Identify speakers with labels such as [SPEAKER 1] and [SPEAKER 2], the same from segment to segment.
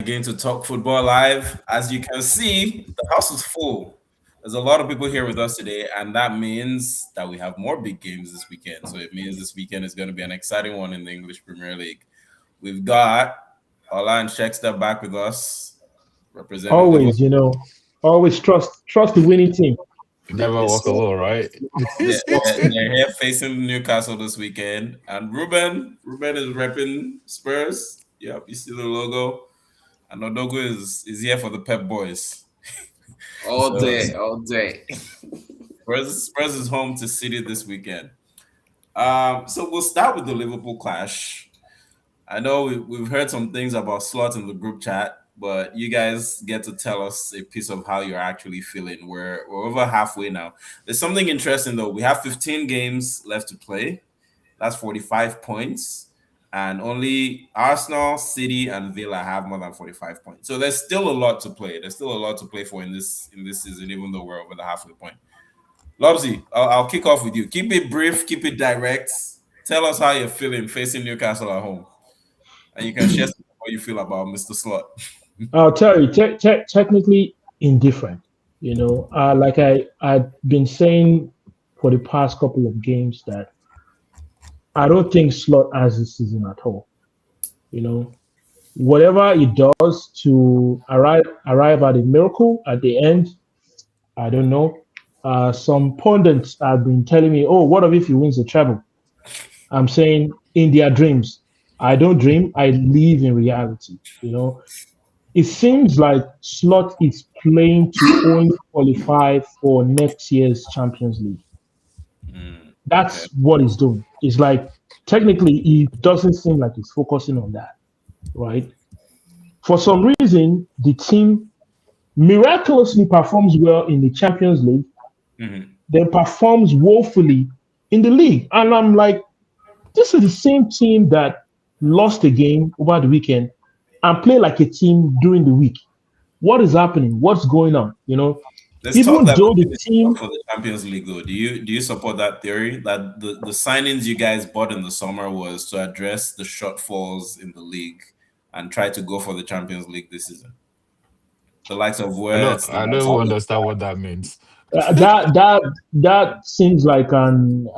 [SPEAKER 1] Again to talk football live. As you can see, the house is full. There's a lot of people here with us today, and that means that we have more big games this weekend. So it means this weekend is going to be an exciting one in the English Premier League. We've got Ola and Shexter back with us, representing Liverpool.
[SPEAKER 2] Always, always trust the winning team.
[SPEAKER 3] Never walk
[SPEAKER 1] So
[SPEAKER 3] alone, right?
[SPEAKER 1] they're here facing Newcastle this weekend, and Ruben is repping Spurs. Yep, you see the logo. And Odogo is here for the Pep Boys.
[SPEAKER 4] All
[SPEAKER 1] So
[SPEAKER 4] day, all day.
[SPEAKER 1] Spurs is home to City this weekend. So we'll start with the Liverpool clash. I know we've heard some things about Slot in the group chat, but you guys get to tell us a piece of how you're actually feeling. We're over halfway now. There's something interesting though. We have 15 games left to play. That's 45 points. And only Arsenal, City, and Villa have more than 45 points. So there's still a lot to play. There's still a lot to play for in this season, even though we're over the halfway point. Lobzy, I'll kick off with you. Keep it brief, keep it direct. Tell us how you're feeling facing Newcastle at home. And you can share what you feel about Mr. Slot.
[SPEAKER 2] I'll tell you, technically indifferent. Like I've been saying for the past couple of games that I don't think Slot has this season at all. You know, whatever he does to arrive at a miracle at the end, I don't know. Some pundits have been telling me, "Oh, what if he wins the treble?" I'm saying in their dreams. I don't dream. I live in reality. It seems like Slot is playing to only qualify for next year's Champions League.
[SPEAKER 1] Okay.
[SPEAKER 2] That's what he's doing. It's like technically it doesn't seem like he's focusing on that, right? For some reason, the team miraculously performs well in the Champions League,
[SPEAKER 1] Mhm.
[SPEAKER 2] then performs woefully in the league. And I'm like, this is the same team that lost a game over the weekend and play like a team during the week. What is happening? What's going on?
[SPEAKER 1] Let's talk
[SPEAKER 2] Even
[SPEAKER 1] that
[SPEAKER 2] though the
[SPEAKER 1] for
[SPEAKER 2] team,
[SPEAKER 1] the Champions League though. Do you support that theory that the signings you guys bought in the summer was to address the shortfalls in the league and try to go for the Champions League this season? The likes of
[SPEAKER 3] I don't
[SPEAKER 1] West, the
[SPEAKER 3] I don't
[SPEAKER 1] likes
[SPEAKER 3] even
[SPEAKER 1] of
[SPEAKER 3] understand what that means.
[SPEAKER 2] that seems like an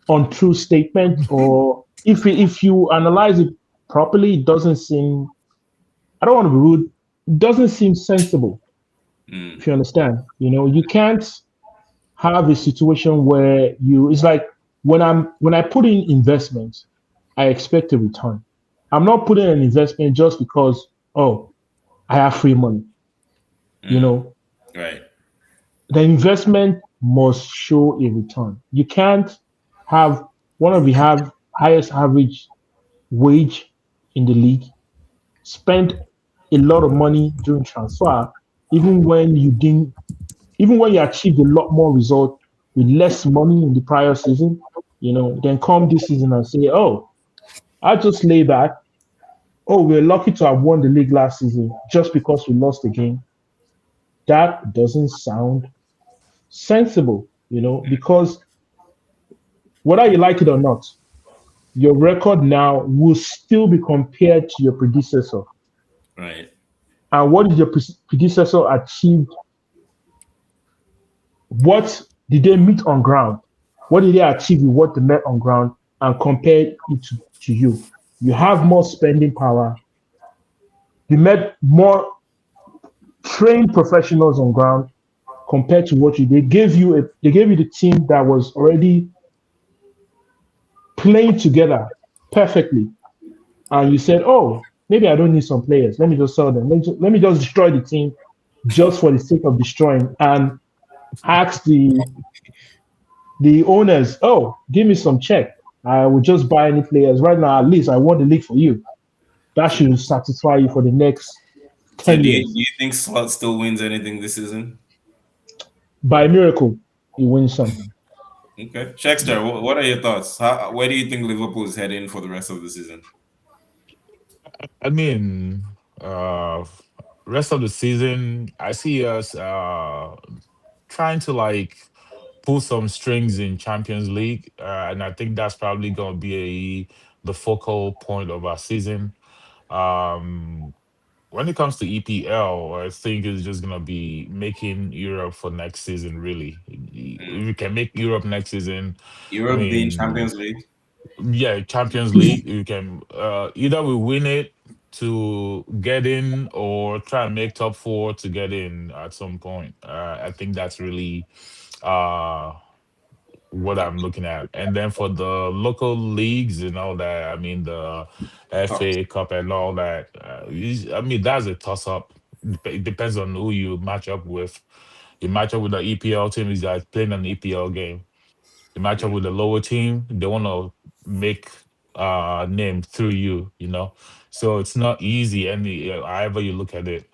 [SPEAKER 2] untrue statement, or if you analyze it properly, it doesn't seem. I don't want to be rude. It doesn't seem sensible.
[SPEAKER 1] Mm,
[SPEAKER 2] If you understand, you can't have a situation where it's like when I put in investments, I expect a return. I'm not putting an investment just because, oh, I have free money. You
[SPEAKER 1] mm,
[SPEAKER 2] know,
[SPEAKER 1] right.
[SPEAKER 2] the investment must show a return. You can't have one of the have highest average wage in the league, spend a lot of money during transfer, even when you didn't, even when you achieved a lot more result with less money in the prior season, then come this season and say, oh, I just lay back. Oh, we're lucky to have won the league last season just because we lost the game. That doesn't sound sensible, because whether you like it or not, your record now will still be compared to your predecessor.
[SPEAKER 1] Right.
[SPEAKER 2] And what did your predecessor achieve? What did they meet on ground? What did they achieve with what they met on ground and compare it to you? You have more spending power. You met more trained professionals on ground compared to what they gave you the team that was already playing together perfectly. And you said, oh, maybe I don't need some players. Let me just sell them. Let me just destroy the team just for the sake of destroying and ask the owners, oh, give me some check. I will just buy any players. Right now, at least I won the league for you. That
[SPEAKER 1] So,
[SPEAKER 2] should satisfy you for the next
[SPEAKER 1] so
[SPEAKER 2] 10
[SPEAKER 1] do
[SPEAKER 2] years.
[SPEAKER 1] you think Slot still wins anything this season?
[SPEAKER 2] By miracle, you win something.
[SPEAKER 1] Okay. Shexter, what are your thoughts? Where do you think Liverpool is heading for the rest of the season?
[SPEAKER 3] I mean, rest of the season, I see us trying to like pull some strings in Champions League, and I think that's probably going to be the focal point of our season. Um, when it comes to EPL, I think it's just gonna be making Europe for next season. Really, if
[SPEAKER 1] Mm.
[SPEAKER 3] you can make Europe next season, I
[SPEAKER 1] Europe being
[SPEAKER 3] mean,
[SPEAKER 1] Champions League.
[SPEAKER 3] yeah, Champions League. You can either we win it to get in, or try and make top four to get in at some point. I think that's really uh what I'm looking at. And then for the local leagues and all that, I mean the
[SPEAKER 1] Top.
[SPEAKER 3] FA Cup and all that. I mean that's a toss up. It depends on who you match up with. You match up with the EPL team is that playing an EPL game. You match up
[SPEAKER 1] Mm.
[SPEAKER 3] with the lower team, they want to make name through you, you know. So it's not easy any however you look at it.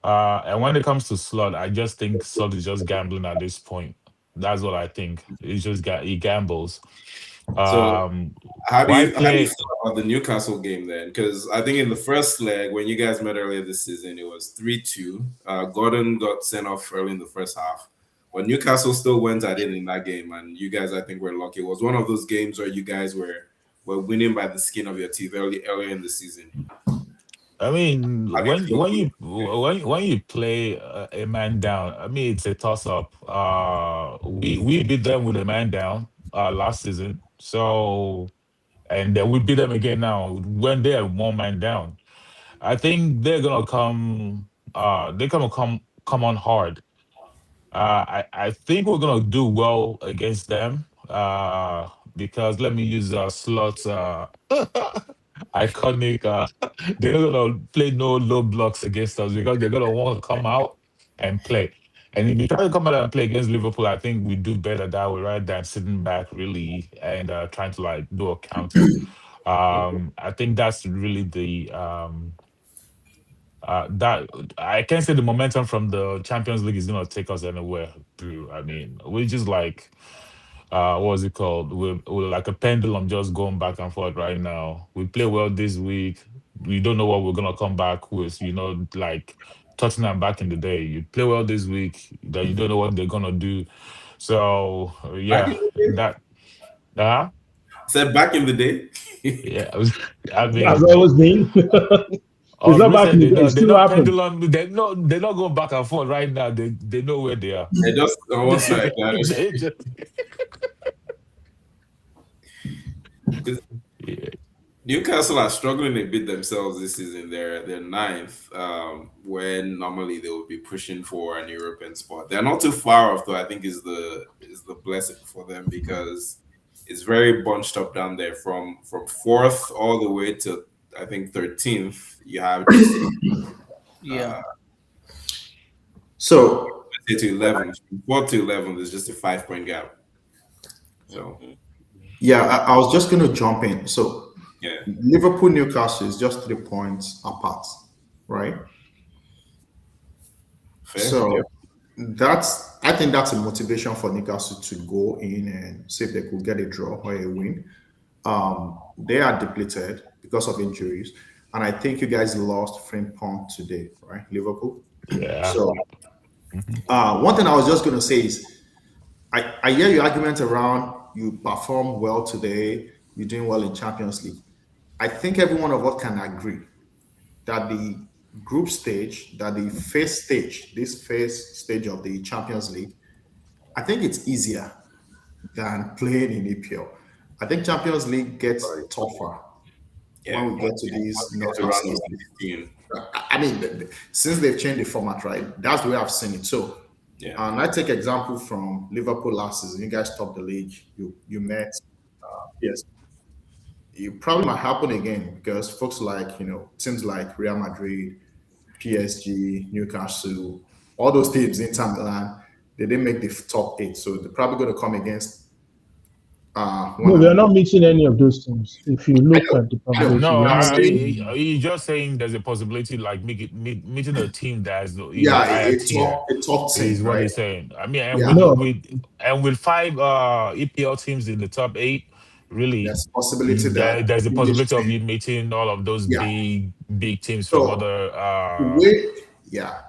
[SPEAKER 3] And when it comes to slot, I just think slot is just gambling at this point. That's what I think. It's just he gambles.
[SPEAKER 1] So
[SPEAKER 3] Um, why
[SPEAKER 1] how do you
[SPEAKER 3] play?
[SPEAKER 1] feel about the Newcastle game then? Because I think in the first leg when you guys met earlier this season, it was 3-2. Gordon got sent off early in the first half, but Newcastle still went at it in that game, and you guys I think were lucky. It was one of those games where you guys were winning by the skin of your teeth earlier in the season.
[SPEAKER 3] I mean,
[SPEAKER 1] How do you feel about
[SPEAKER 3] when you play a man down, I mean it's a toss up. We beat them with a man down last season, so and then we beat them again now when they are one man down. I think they're gonna come. They're gonna come on hard. I think we're gonna do well against them. Because let me use slots. Iconic. They're not gonna play no low blocks against us because they're gonna want to come out and play. And if you try to come out and play against Liverpool, I think we do better that way rather than sitting back really and trying to like do a counter. I think that's really the that I can't say the momentum from the Champions League is gonna take us anywhere through. I mean, we just like what was it called? We're like a pendulum just going back and forth right now. We play well this week. We don't know what we're gonna come back with, you know, like Tottenham back in the day. You play well this week, then you don't know what they're gonna do. So
[SPEAKER 1] back in
[SPEAKER 3] yeah,
[SPEAKER 1] the day?
[SPEAKER 3] that uh
[SPEAKER 1] Said back in the day.
[SPEAKER 3] yeah, I
[SPEAKER 2] Has
[SPEAKER 3] mean
[SPEAKER 2] always been. It's
[SPEAKER 3] of
[SPEAKER 2] not back in
[SPEAKER 3] recent
[SPEAKER 2] the day. It
[SPEAKER 3] they're
[SPEAKER 2] still
[SPEAKER 3] not
[SPEAKER 2] happens.
[SPEAKER 3] pendulum, they're not going back and forth right now. They know where they are.
[SPEAKER 1] They just on one side.
[SPEAKER 3] They just, yeah.
[SPEAKER 1] Newcastle are struggling a bit themselves this season. They're ninth, when normally they would be pushing for an European spot. They're not too far off, though. I think is the blessing for them because it's very bunched up down there from fourth all the way to I think 13th. You have just
[SPEAKER 4] Yeah.
[SPEAKER 1] uh, so
[SPEAKER 5] So
[SPEAKER 1] let's say to 11th, from fourth to 11th is just a 5 point gap. So
[SPEAKER 4] Mhm.
[SPEAKER 5] yeah, I was just going to jump in. So
[SPEAKER 1] yeah,
[SPEAKER 5] Liverpool Newcastle is just 3 points apart, right?
[SPEAKER 1] fair. Yeah,
[SPEAKER 5] So that's I think that's a motivation for Newcastle to go in and see if they could get a draw or a win. They are depleted because of injuries, and I think you guys lost Frimpong today, right? Liverpool.
[SPEAKER 3] Yeah.
[SPEAKER 5] So
[SPEAKER 3] Mhm.
[SPEAKER 5] one thing I was just going to say is I hear your argument around you perform well today, you're doing well in Champions League. I think every one of us can agree that the group stage, that the first stage, this first stage of the Champions League, I think it's easier than playing in EPL. I think Champions League gets tougher
[SPEAKER 1] yeah.
[SPEAKER 5] when we get to
[SPEAKER 1] Once
[SPEAKER 5] these
[SPEAKER 1] you get to
[SPEAKER 5] knockout
[SPEAKER 1] round of
[SPEAKER 5] stages.
[SPEAKER 1] 16,
[SPEAKER 5] I mean, since they've changed the format, right? That's the way I've seen it. So,
[SPEAKER 1] yeah.
[SPEAKER 5] and I take example from Liverpool last season. You guys topped the league. You met. Yes, it probably might happen again because folks like teams like Real Madrid, PSG, Newcastle, all those teams, Inter Milan, they didn't make the top eight, so they're probably going to come against one
[SPEAKER 2] No, we are
[SPEAKER 5] another.
[SPEAKER 2] not meeting any of those teams. If you
[SPEAKER 5] I
[SPEAKER 2] look
[SPEAKER 5] know,
[SPEAKER 2] at the
[SPEAKER 5] I know.
[SPEAKER 2] probability,
[SPEAKER 3] No,
[SPEAKER 2] we are
[SPEAKER 5] I'm
[SPEAKER 2] not
[SPEAKER 5] saying,
[SPEAKER 2] meeting any of them.
[SPEAKER 3] you're just saying there's a possibility like meeting a team that's in the
[SPEAKER 5] yeah,
[SPEAKER 3] higher tier
[SPEAKER 5] a top team,
[SPEAKER 3] is what
[SPEAKER 5] right?
[SPEAKER 3] he's saying. I mean, and
[SPEAKER 5] Yeah,
[SPEAKER 2] No,
[SPEAKER 3] with five EPL teams in the top eight, really,
[SPEAKER 5] there's a possibility that
[SPEAKER 3] there's a
[SPEAKER 5] in this
[SPEAKER 3] possibility of
[SPEAKER 5] trend,
[SPEAKER 3] you meeting all of those
[SPEAKER 5] yeah.
[SPEAKER 3] big teams from
[SPEAKER 5] So
[SPEAKER 3] other.
[SPEAKER 5] the way, yeah,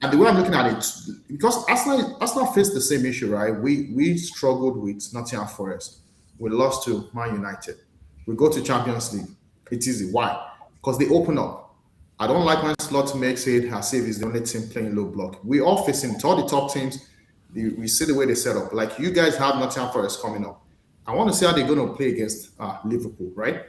[SPEAKER 5] and the way I'm looking at it, because Arsenal faced the same issue, right? We struggled with Nottingham Forest. We lost to Man United. We go to Champions League. It's easy. Why? because they open up. I don't like when Slot makes it as if he's the only team playing low block. We all face him. To all the top teams, we see the way they set up. Like you guys have Nottingham Forest coming up. I want to see how they're going to play against Liverpool, right?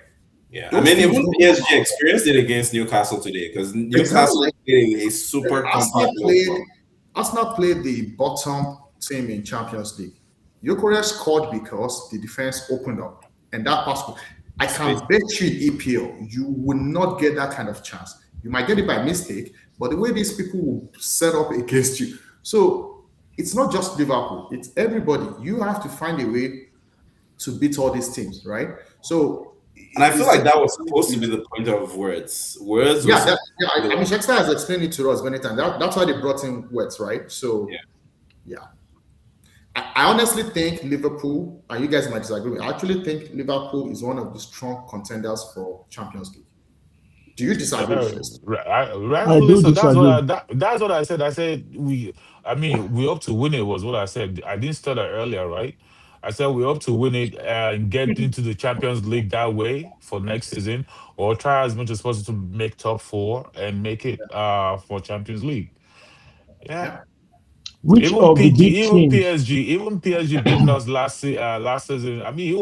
[SPEAKER 1] Yeah, I
[SPEAKER 5] Those
[SPEAKER 1] mean,
[SPEAKER 5] teams
[SPEAKER 1] even
[SPEAKER 5] don't
[SPEAKER 1] PSG experienced it against Newcastle today because Newcastle
[SPEAKER 5] exactly.
[SPEAKER 1] played a super
[SPEAKER 5] Arsenal
[SPEAKER 1] compact low
[SPEAKER 5] played
[SPEAKER 1] block.
[SPEAKER 5] Arsenal played the bottom team in Champions League. Gyökeres scored because the defense opened up, and that pass. I
[SPEAKER 1] Space.
[SPEAKER 5] can bet you in EPL, you will not get that kind of chance. You might get it by mistake, but the way these people will set up against you. So it's not just Liverpool; it's everybody. You have to find a way to beat all these teams, right? So
[SPEAKER 1] And I feel
[SPEAKER 5] it's
[SPEAKER 1] like
[SPEAKER 5] just
[SPEAKER 1] that was supposed to be the point of words. Words was
[SPEAKER 5] yeah,
[SPEAKER 1] supposed
[SPEAKER 5] yeah.
[SPEAKER 1] to be
[SPEAKER 5] I
[SPEAKER 1] the
[SPEAKER 5] mean, Shakespeare has explained it to us many times. That's why they brought in Words, right?
[SPEAKER 1] yeah.
[SPEAKER 5] So yeah. I honestly think Liverpool, and you guys might disagree, I actually think Liverpool is one of the strong contenders for Champions League. Do you disagree first?
[SPEAKER 2] I
[SPEAKER 3] Rightfully
[SPEAKER 2] do
[SPEAKER 3] so.
[SPEAKER 2] disagree.
[SPEAKER 3] That's what I said. I said we. I mean, we hope to win it. Was what I said. I didn't start that earlier, right? I said we hope to win it and get into the Champions League that way for next season, or try as much as possible to make top four and make it for Champions League. Yeah.
[SPEAKER 5] Yeah.
[SPEAKER 2] Which of the big teams?
[SPEAKER 3] Even PSG beating us last season. I mean,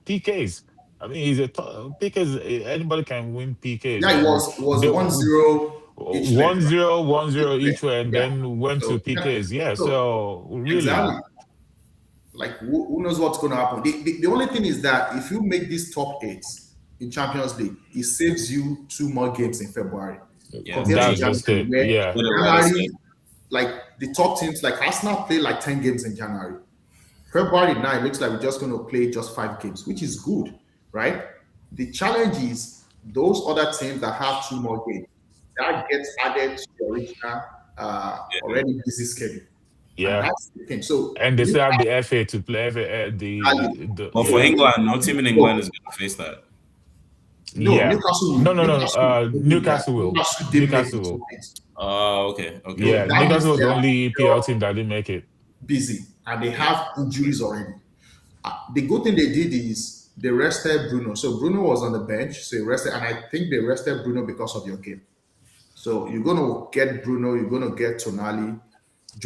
[SPEAKER 3] PKs. I mean, PKs. Anybody can win PKs,
[SPEAKER 5] Yeah, it
[SPEAKER 3] and
[SPEAKER 5] was
[SPEAKER 3] they
[SPEAKER 5] 1-0 each leg,
[SPEAKER 3] one
[SPEAKER 5] right?
[SPEAKER 3] zero, one
[SPEAKER 5] Each
[SPEAKER 3] zero
[SPEAKER 5] leg.
[SPEAKER 3] each way, and
[SPEAKER 5] Yeah.
[SPEAKER 3] then went to
[SPEAKER 5] So yeah.
[SPEAKER 3] PKs. Yeah,
[SPEAKER 5] So
[SPEAKER 3] so really,
[SPEAKER 5] exactly. Like who knows what's going to happen? The only thing is that if you make these top eight in Champions League, it saves you two more games in February
[SPEAKER 1] Yeah,
[SPEAKER 5] compared to
[SPEAKER 3] that's
[SPEAKER 1] they
[SPEAKER 3] just
[SPEAKER 5] January,
[SPEAKER 3] it.
[SPEAKER 5] where
[SPEAKER 3] Yeah,
[SPEAKER 1] put it right
[SPEAKER 5] January,
[SPEAKER 1] aside.
[SPEAKER 5] like the top teams, like Arsenal play like 10 games in January. February 9 looks like we're just going to play just 5 games, which is good, right? The challenge is those other teams that have two more games that gets added to the original
[SPEAKER 1] Yeah.
[SPEAKER 5] already busy schedule, and
[SPEAKER 3] yeah,
[SPEAKER 5] that's the thing. So
[SPEAKER 3] and they still have the FA to play. The
[SPEAKER 1] But for
[SPEAKER 3] yeah,
[SPEAKER 1] England, no team in England
[SPEAKER 5] no,
[SPEAKER 1] is going to face that.
[SPEAKER 5] no,
[SPEAKER 3] yeah. No, no, no.
[SPEAKER 5] Newcastle will do that.
[SPEAKER 3] Newcastle will.
[SPEAKER 5] Newcastle did make
[SPEAKER 3] Newcastle
[SPEAKER 5] it two
[SPEAKER 3] will.
[SPEAKER 5] games,
[SPEAKER 1] Oh, okay, okay.
[SPEAKER 5] so
[SPEAKER 3] Yeah,
[SPEAKER 5] that
[SPEAKER 3] Newcastle
[SPEAKER 5] means
[SPEAKER 3] was
[SPEAKER 5] they
[SPEAKER 3] the
[SPEAKER 5] are
[SPEAKER 3] only EPL team that didn't make it.
[SPEAKER 5] busy and they
[SPEAKER 1] Yeah,
[SPEAKER 5] have injuries already. The good thing they did is they rested Bruno. So Bruno was on the bench, so he rested, and I think they rested Bruno because of your game. So you're gonna get Bruno, you're gonna get Tonali.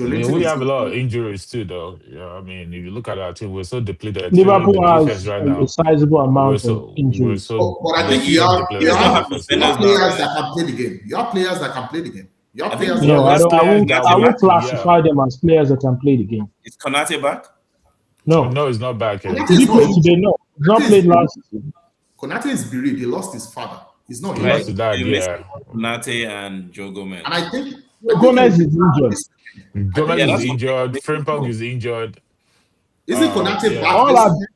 [SPEAKER 3] I mean,
[SPEAKER 5] Jolinton
[SPEAKER 3] we
[SPEAKER 5] is
[SPEAKER 3] have a lot of
[SPEAKER 5] injured.
[SPEAKER 3] injuries too, though. Yeah, I mean, if you look at our team, we're so depleted, especially the
[SPEAKER 2] Liverpool
[SPEAKER 3] defense
[SPEAKER 2] has
[SPEAKER 3] right
[SPEAKER 2] a
[SPEAKER 3] now.
[SPEAKER 2] sizable
[SPEAKER 3] We're
[SPEAKER 2] amount of
[SPEAKER 3] so we're
[SPEAKER 2] injuries.
[SPEAKER 3] so
[SPEAKER 5] But I
[SPEAKER 3] we're
[SPEAKER 5] think
[SPEAKER 1] but you
[SPEAKER 3] so
[SPEAKER 1] you
[SPEAKER 3] depleted
[SPEAKER 1] still have
[SPEAKER 5] you have
[SPEAKER 1] defenders
[SPEAKER 3] defensively.
[SPEAKER 1] now,
[SPEAKER 5] players
[SPEAKER 1] right?
[SPEAKER 5] that can play the game. You have players that can play the game. You have
[SPEAKER 1] I think
[SPEAKER 5] players
[SPEAKER 1] we
[SPEAKER 5] that
[SPEAKER 2] No,
[SPEAKER 1] we
[SPEAKER 2] I
[SPEAKER 1] have
[SPEAKER 2] don't.
[SPEAKER 1] Konate
[SPEAKER 2] I
[SPEAKER 1] back.
[SPEAKER 2] won't
[SPEAKER 3] Yeah.
[SPEAKER 2] classify them as players that can play the game.
[SPEAKER 1] Is Konate back?
[SPEAKER 2] No.
[SPEAKER 3] No, it's not back
[SPEAKER 5] Konate
[SPEAKER 3] yet.
[SPEAKER 2] Did
[SPEAKER 5] is
[SPEAKER 2] he
[SPEAKER 5] not
[SPEAKER 2] play
[SPEAKER 5] injured.
[SPEAKER 2] today? No. He's
[SPEAKER 5] Konate
[SPEAKER 2] not
[SPEAKER 5] is
[SPEAKER 2] played
[SPEAKER 5] bereaved.
[SPEAKER 2] last season.
[SPEAKER 5] Konate is bereaved. He lost his father. He's not
[SPEAKER 3] He
[SPEAKER 1] Yeah,
[SPEAKER 3] lost
[SPEAKER 5] injured.
[SPEAKER 3] to that,
[SPEAKER 1] they missed
[SPEAKER 3] yeah.
[SPEAKER 1] Konate and Joe
[SPEAKER 5] And I
[SPEAKER 1] Gomez.
[SPEAKER 5] think
[SPEAKER 2] Gomez is
[SPEAKER 5] he'll be back
[SPEAKER 2] injured.
[SPEAKER 5] this weekend. I think
[SPEAKER 3] Gomez
[SPEAKER 1] Yeah,
[SPEAKER 5] he'll
[SPEAKER 3] is
[SPEAKER 1] that's
[SPEAKER 5] be
[SPEAKER 1] what
[SPEAKER 3] injured.
[SPEAKER 1] makes me
[SPEAKER 3] Frimpong
[SPEAKER 1] go.
[SPEAKER 3] is injured.
[SPEAKER 5] isn't Konate
[SPEAKER 3] Yeah.
[SPEAKER 5] back
[SPEAKER 2] All
[SPEAKER 5] this
[SPEAKER 2] our
[SPEAKER 5] weekend?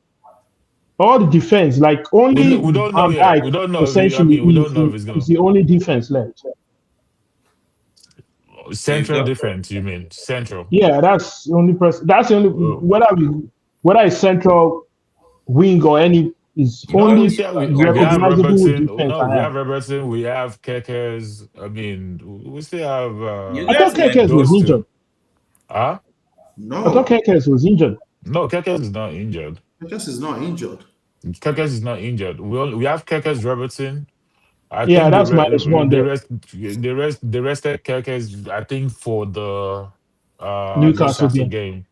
[SPEAKER 2] all the defense, like only
[SPEAKER 3] We don't know
[SPEAKER 2] Van
[SPEAKER 3] yet.
[SPEAKER 2] Dijk,
[SPEAKER 3] We don't know if he, I
[SPEAKER 2] essentially
[SPEAKER 3] mean, we don't know if he's
[SPEAKER 2] is
[SPEAKER 3] gonna
[SPEAKER 2] the only defense left.
[SPEAKER 1] So you've
[SPEAKER 3] central
[SPEAKER 1] got
[SPEAKER 3] defense. You mean central?
[SPEAKER 2] Yeah, that's the only person. That's the only
[SPEAKER 3] Uh,
[SPEAKER 2] whether it's central wing or any is
[SPEAKER 3] No, we
[SPEAKER 2] only
[SPEAKER 3] see we have
[SPEAKER 2] recognizable
[SPEAKER 3] Robertson.
[SPEAKER 2] defense
[SPEAKER 3] No,
[SPEAKER 2] I
[SPEAKER 3] we
[SPEAKER 2] have.
[SPEAKER 3] have Robertson. We have Kekes. I mean, we still have
[SPEAKER 1] you
[SPEAKER 2] I thought
[SPEAKER 1] guys might
[SPEAKER 2] Kekes was
[SPEAKER 3] those
[SPEAKER 2] injured.
[SPEAKER 3] two. Huh?
[SPEAKER 2] I thought
[SPEAKER 5] No,
[SPEAKER 2] Kekes was injured.
[SPEAKER 3] No, Kekes is not injured.
[SPEAKER 5] Kekes is not injured.
[SPEAKER 3] Kekes is not injured. We have Kekes, Robertson. I
[SPEAKER 2] Yeah,
[SPEAKER 3] think
[SPEAKER 2] that's -1 there.
[SPEAKER 3] the rested Kekes. I think for the
[SPEAKER 2] Newcastle
[SPEAKER 3] Newcastle
[SPEAKER 2] game.
[SPEAKER 3] game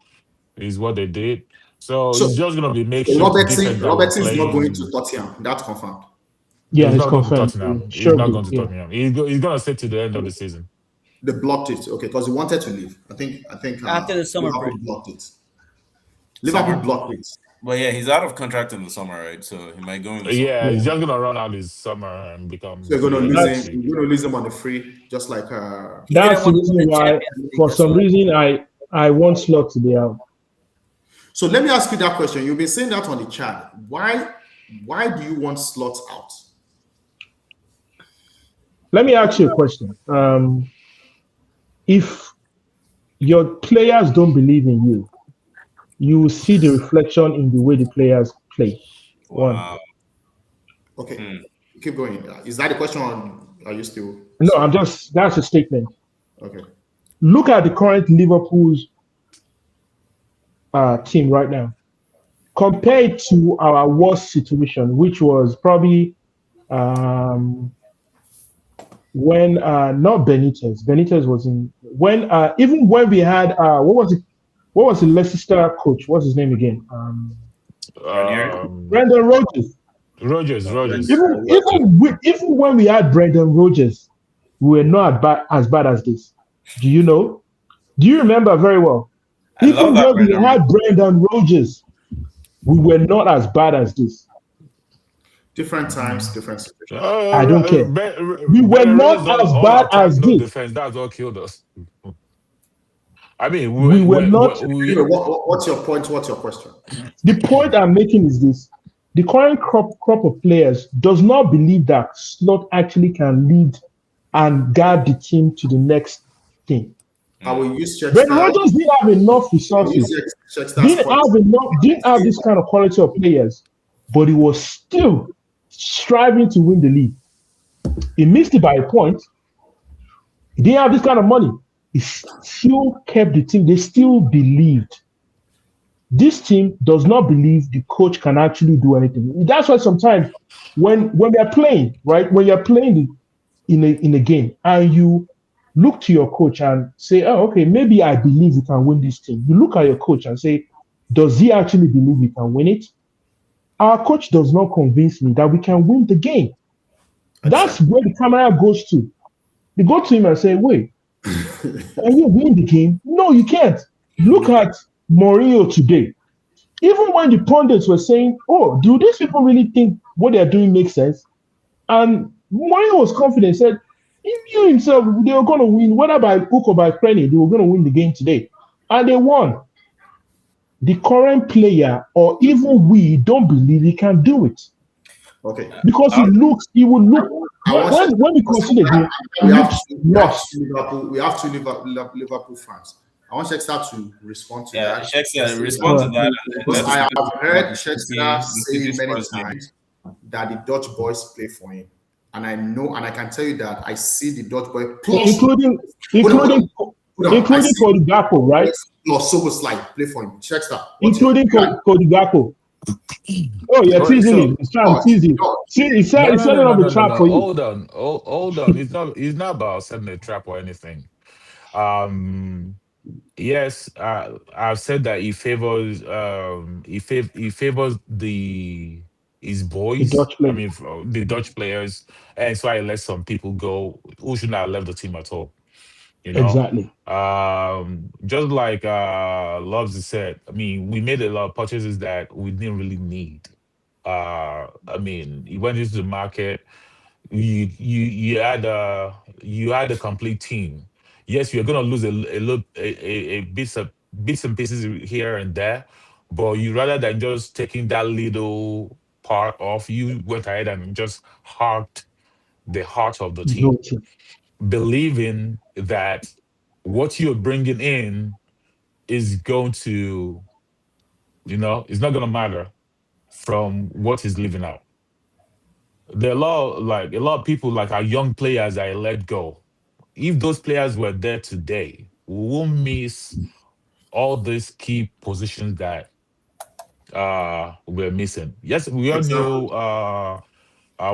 [SPEAKER 3] is what they did. So
[SPEAKER 5] So,
[SPEAKER 3] it's just gonna be
[SPEAKER 5] so
[SPEAKER 3] makeshift defense
[SPEAKER 5] Robertson
[SPEAKER 3] that we're
[SPEAKER 5] Robertson is not going to
[SPEAKER 3] playing.
[SPEAKER 5] Tottenham. That's confirmed.
[SPEAKER 2] Yeah,
[SPEAKER 3] He's
[SPEAKER 2] it's
[SPEAKER 3] not going to
[SPEAKER 2] confirmed.
[SPEAKER 3] Tottenham. He's not
[SPEAKER 2] Surely,
[SPEAKER 3] going to
[SPEAKER 2] yeah.
[SPEAKER 3] Tottenham. He's going to stay to the end of the season.
[SPEAKER 5] They blocked it, okay, because he wanted to leave. I think
[SPEAKER 6] After the summer
[SPEAKER 5] Liverpool
[SPEAKER 6] break.
[SPEAKER 5] blocked it. Liverpool
[SPEAKER 1] summer.
[SPEAKER 5] blocked it.
[SPEAKER 1] But yeah, he's out of contract in the summer, right? So he might go in the summer.
[SPEAKER 3] Yeah, he's
[SPEAKER 2] Yeah.
[SPEAKER 3] just going to run out this summer and
[SPEAKER 5] So
[SPEAKER 3] become
[SPEAKER 5] you're gonna
[SPEAKER 3] free
[SPEAKER 5] lose
[SPEAKER 3] agent
[SPEAKER 5] him.
[SPEAKER 3] next
[SPEAKER 2] That's
[SPEAKER 3] week.
[SPEAKER 5] You're gonna lose him on the free, just like
[SPEAKER 6] He
[SPEAKER 2] that's
[SPEAKER 6] didn't
[SPEAKER 2] the
[SPEAKER 6] want to win
[SPEAKER 2] reason
[SPEAKER 6] the
[SPEAKER 2] why,
[SPEAKER 6] Champions League.
[SPEAKER 2] for
[SPEAKER 6] That's
[SPEAKER 2] some
[SPEAKER 6] why.
[SPEAKER 2] reason, I want Slot to be out.
[SPEAKER 5] So let me ask you that question. You've been saying that on the chat. Why do you want slots out?
[SPEAKER 2] Let me ask you a question. If your players don't believe in you, you will see the reflection in the way the players play. One.
[SPEAKER 1] Wow.
[SPEAKER 5] Okay,
[SPEAKER 1] Hmm.
[SPEAKER 5] keep going. Is that the question on are you still
[SPEAKER 2] No,
[SPEAKER 5] sorry?
[SPEAKER 2] that's a statement.
[SPEAKER 5] Okay.
[SPEAKER 2] Look at the current Liverpool's team right now. Compare it to our worst situation, which was probably um, when not Benitez. Benitez was in when even when we had what was the Leicester coach? What's his name again?
[SPEAKER 1] Ranieri.
[SPEAKER 3] Um,
[SPEAKER 2] Brendan Rodgers.
[SPEAKER 3] Rogers.
[SPEAKER 2] Even when we had Brendan Rodgers, we were not as bad as this. Do you know? Do you remember very well?
[SPEAKER 1] I love
[SPEAKER 2] Even
[SPEAKER 1] that
[SPEAKER 2] when we
[SPEAKER 1] Brendan
[SPEAKER 2] had Brendan Rodgers, we were not as bad as this.
[SPEAKER 5] Different times, different situation.
[SPEAKER 2] I don't care. We were
[SPEAKER 3] Better
[SPEAKER 2] not
[SPEAKER 3] Rogers
[SPEAKER 2] as
[SPEAKER 3] all
[SPEAKER 2] bad
[SPEAKER 3] attack,
[SPEAKER 2] as
[SPEAKER 3] no
[SPEAKER 2] this.
[SPEAKER 3] defense. That's what killed us. I mean,
[SPEAKER 2] We were not.
[SPEAKER 5] Anyway, what's your point? What's your question?
[SPEAKER 2] The point I'm making is this: the current crop of players does not believe that Slot actually can lead and guide the team to the next thing.
[SPEAKER 5] I will use
[SPEAKER 2] Brendan
[SPEAKER 5] Checkstar.
[SPEAKER 2] Rodgers didn't have enough resources,
[SPEAKER 5] Checkstar's point.
[SPEAKER 2] didn't have this kind of quality of players, but he was still striving to win the league. He missed it by a point. He didn't have this kind of money. He still kept the team. They still believed. This team does not believe the coach can actually do anything. That's why sometimes when they're playing, right, when you're playing in a game and you look to your coach and say, oh, okay, maybe I believe we can win this team. You look at your coach and say, does he actually believe we can win it? Our coach does not convince me that we can win the game. That's where the camera goes to. They go to him and say, wait, can you win the game? No, you can't. Look at Mourinho today. Even when the pundits were saying, oh, do these people really think what they're doing makes sense? And Mourinho was confident, said, he knew himself they were going to win, whether by hook or by penny, they were going to win the game today. And they won. The current player, or even we, don't believe he can do it.
[SPEAKER 5] Okay.
[SPEAKER 2] Because he would look, when we consider the game, he looks lost.
[SPEAKER 5] We have two Liverpool fans. I want Checkstar to respond to that.
[SPEAKER 1] Checkstar, respond to that.
[SPEAKER 5] Because I have heard Checkstar say many times that the Dutch boys play for him. And I know, and I can tell you that I see the Dutch boy plus
[SPEAKER 2] including Cody Gakpo, right?
[SPEAKER 5] Plus Soboslai play for him. Checkstar.
[SPEAKER 2] Including Cody Gakpo. Oh, yeah, teasing him. He's trying to tease him. See, he's setting up a trap for you.
[SPEAKER 3] Hold on. It's not about setting a trap or anything. Yes, I've said that he favors the his
[SPEAKER 2] The
[SPEAKER 3] boys.
[SPEAKER 2] Dutch
[SPEAKER 3] I
[SPEAKER 2] player.
[SPEAKER 3] mean, the Dutch players, and so I let some people go who should not have left the team at all. You know,
[SPEAKER 2] Exactly.
[SPEAKER 3] just like Lobzy said. I mean, we made a lot of purchases that we didn't really need. I mean, he went into the market. You had a complete team. Yes, you're gonna lose a little a bits and pieces here and there, but you rather than just taking that little part off, you went ahead and just harked the heart of the team,
[SPEAKER 2] Guilty.
[SPEAKER 3] believing that what you're bringing in is going to, it's not gonna matter from what is leaving out. There are a lot of people like our young players that I let go. If those players were there today, we won't miss all these key positions that we're missing. Yes, we all knew
[SPEAKER 5] Example.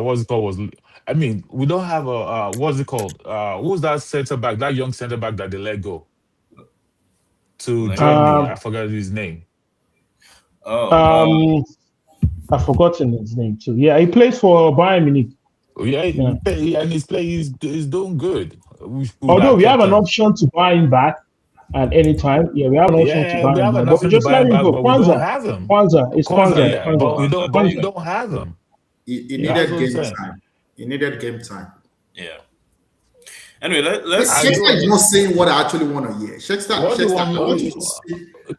[SPEAKER 3] what's it called was I mean, we don't have a what's it called? Who's that center back, that young center back that they let go to
[SPEAKER 1] Like,
[SPEAKER 3] join the
[SPEAKER 2] Um,
[SPEAKER 3] I forgot his name.
[SPEAKER 1] oh,
[SPEAKER 2] um, I've forgotten his name too. Yeah, he plays for Bayern Munich.
[SPEAKER 3] Yeah,
[SPEAKER 2] Yeah.
[SPEAKER 3] and his play is doing good. We would
[SPEAKER 2] Although
[SPEAKER 3] have
[SPEAKER 2] we have
[SPEAKER 3] kept
[SPEAKER 2] an
[SPEAKER 3] him.
[SPEAKER 2] option to buy him back at any time. Yeah, we have an option to
[SPEAKER 3] Yeah,
[SPEAKER 2] buy
[SPEAKER 3] we
[SPEAKER 2] him
[SPEAKER 3] have
[SPEAKER 2] back.
[SPEAKER 3] an
[SPEAKER 2] But we
[SPEAKER 3] option to
[SPEAKER 2] just
[SPEAKER 3] buy
[SPEAKER 2] let
[SPEAKER 3] him
[SPEAKER 2] him
[SPEAKER 3] back,
[SPEAKER 2] go.
[SPEAKER 3] but we don't have him.
[SPEAKER 2] It's
[SPEAKER 3] Kwanzaa,
[SPEAKER 2] Kwanzaa.
[SPEAKER 3] yeah, but
[SPEAKER 1] Kwanzaa,
[SPEAKER 3] we
[SPEAKER 1] Kwanzaa.
[SPEAKER 3] don't have him.
[SPEAKER 5] He
[SPEAKER 2] Yeah.
[SPEAKER 3] That's
[SPEAKER 5] needed
[SPEAKER 3] what I'm
[SPEAKER 5] game
[SPEAKER 3] saying.
[SPEAKER 5] time. He needed game time.
[SPEAKER 1] Yeah. Anyway,
[SPEAKER 3] I
[SPEAKER 1] let's.
[SPEAKER 5] Shakespeare
[SPEAKER 3] do.
[SPEAKER 5] is not saying what I actually want to hear.
[SPEAKER 3] What do you
[SPEAKER 5] Shakespeare,
[SPEAKER 3] want?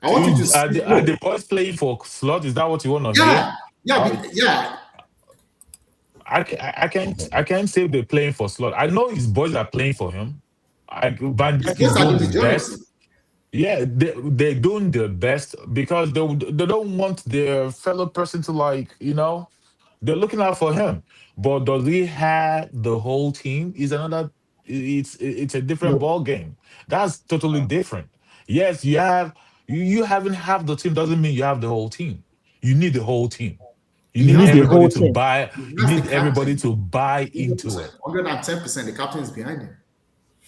[SPEAKER 5] I want you to
[SPEAKER 3] Are
[SPEAKER 5] see.
[SPEAKER 3] are
[SPEAKER 5] No,
[SPEAKER 3] the boys playing for slot? Is that what you want to hear?
[SPEAKER 5] yeah, yeah,
[SPEAKER 3] Uh,
[SPEAKER 5] yeah.
[SPEAKER 3] I can't say they're playing for slot. I know his boys are playing for him. Van
[SPEAKER 5] It's
[SPEAKER 3] Dijk is
[SPEAKER 5] just like
[SPEAKER 3] doing
[SPEAKER 5] the
[SPEAKER 3] his
[SPEAKER 5] majority.
[SPEAKER 3] best. Yeah, they're doing their best because they don't want their fellow person to they're looking out for him. But does he have the whole team? Is another it's a different
[SPEAKER 2] No.
[SPEAKER 3] ball game. That's totally different. Yes, you having half the team doesn't mean you have the whole team. You need the whole team. You
[SPEAKER 5] He
[SPEAKER 3] need
[SPEAKER 2] You need
[SPEAKER 5] has
[SPEAKER 2] the
[SPEAKER 3] everybody
[SPEAKER 2] whole
[SPEAKER 3] to
[SPEAKER 2] team.
[SPEAKER 3] buy.
[SPEAKER 5] he
[SPEAKER 3] You
[SPEAKER 5] has the
[SPEAKER 3] need everybody
[SPEAKER 5] captain.
[SPEAKER 3] to buy into
[SPEAKER 5] 100%.
[SPEAKER 3] it.
[SPEAKER 5] 110%. The captain is behind him.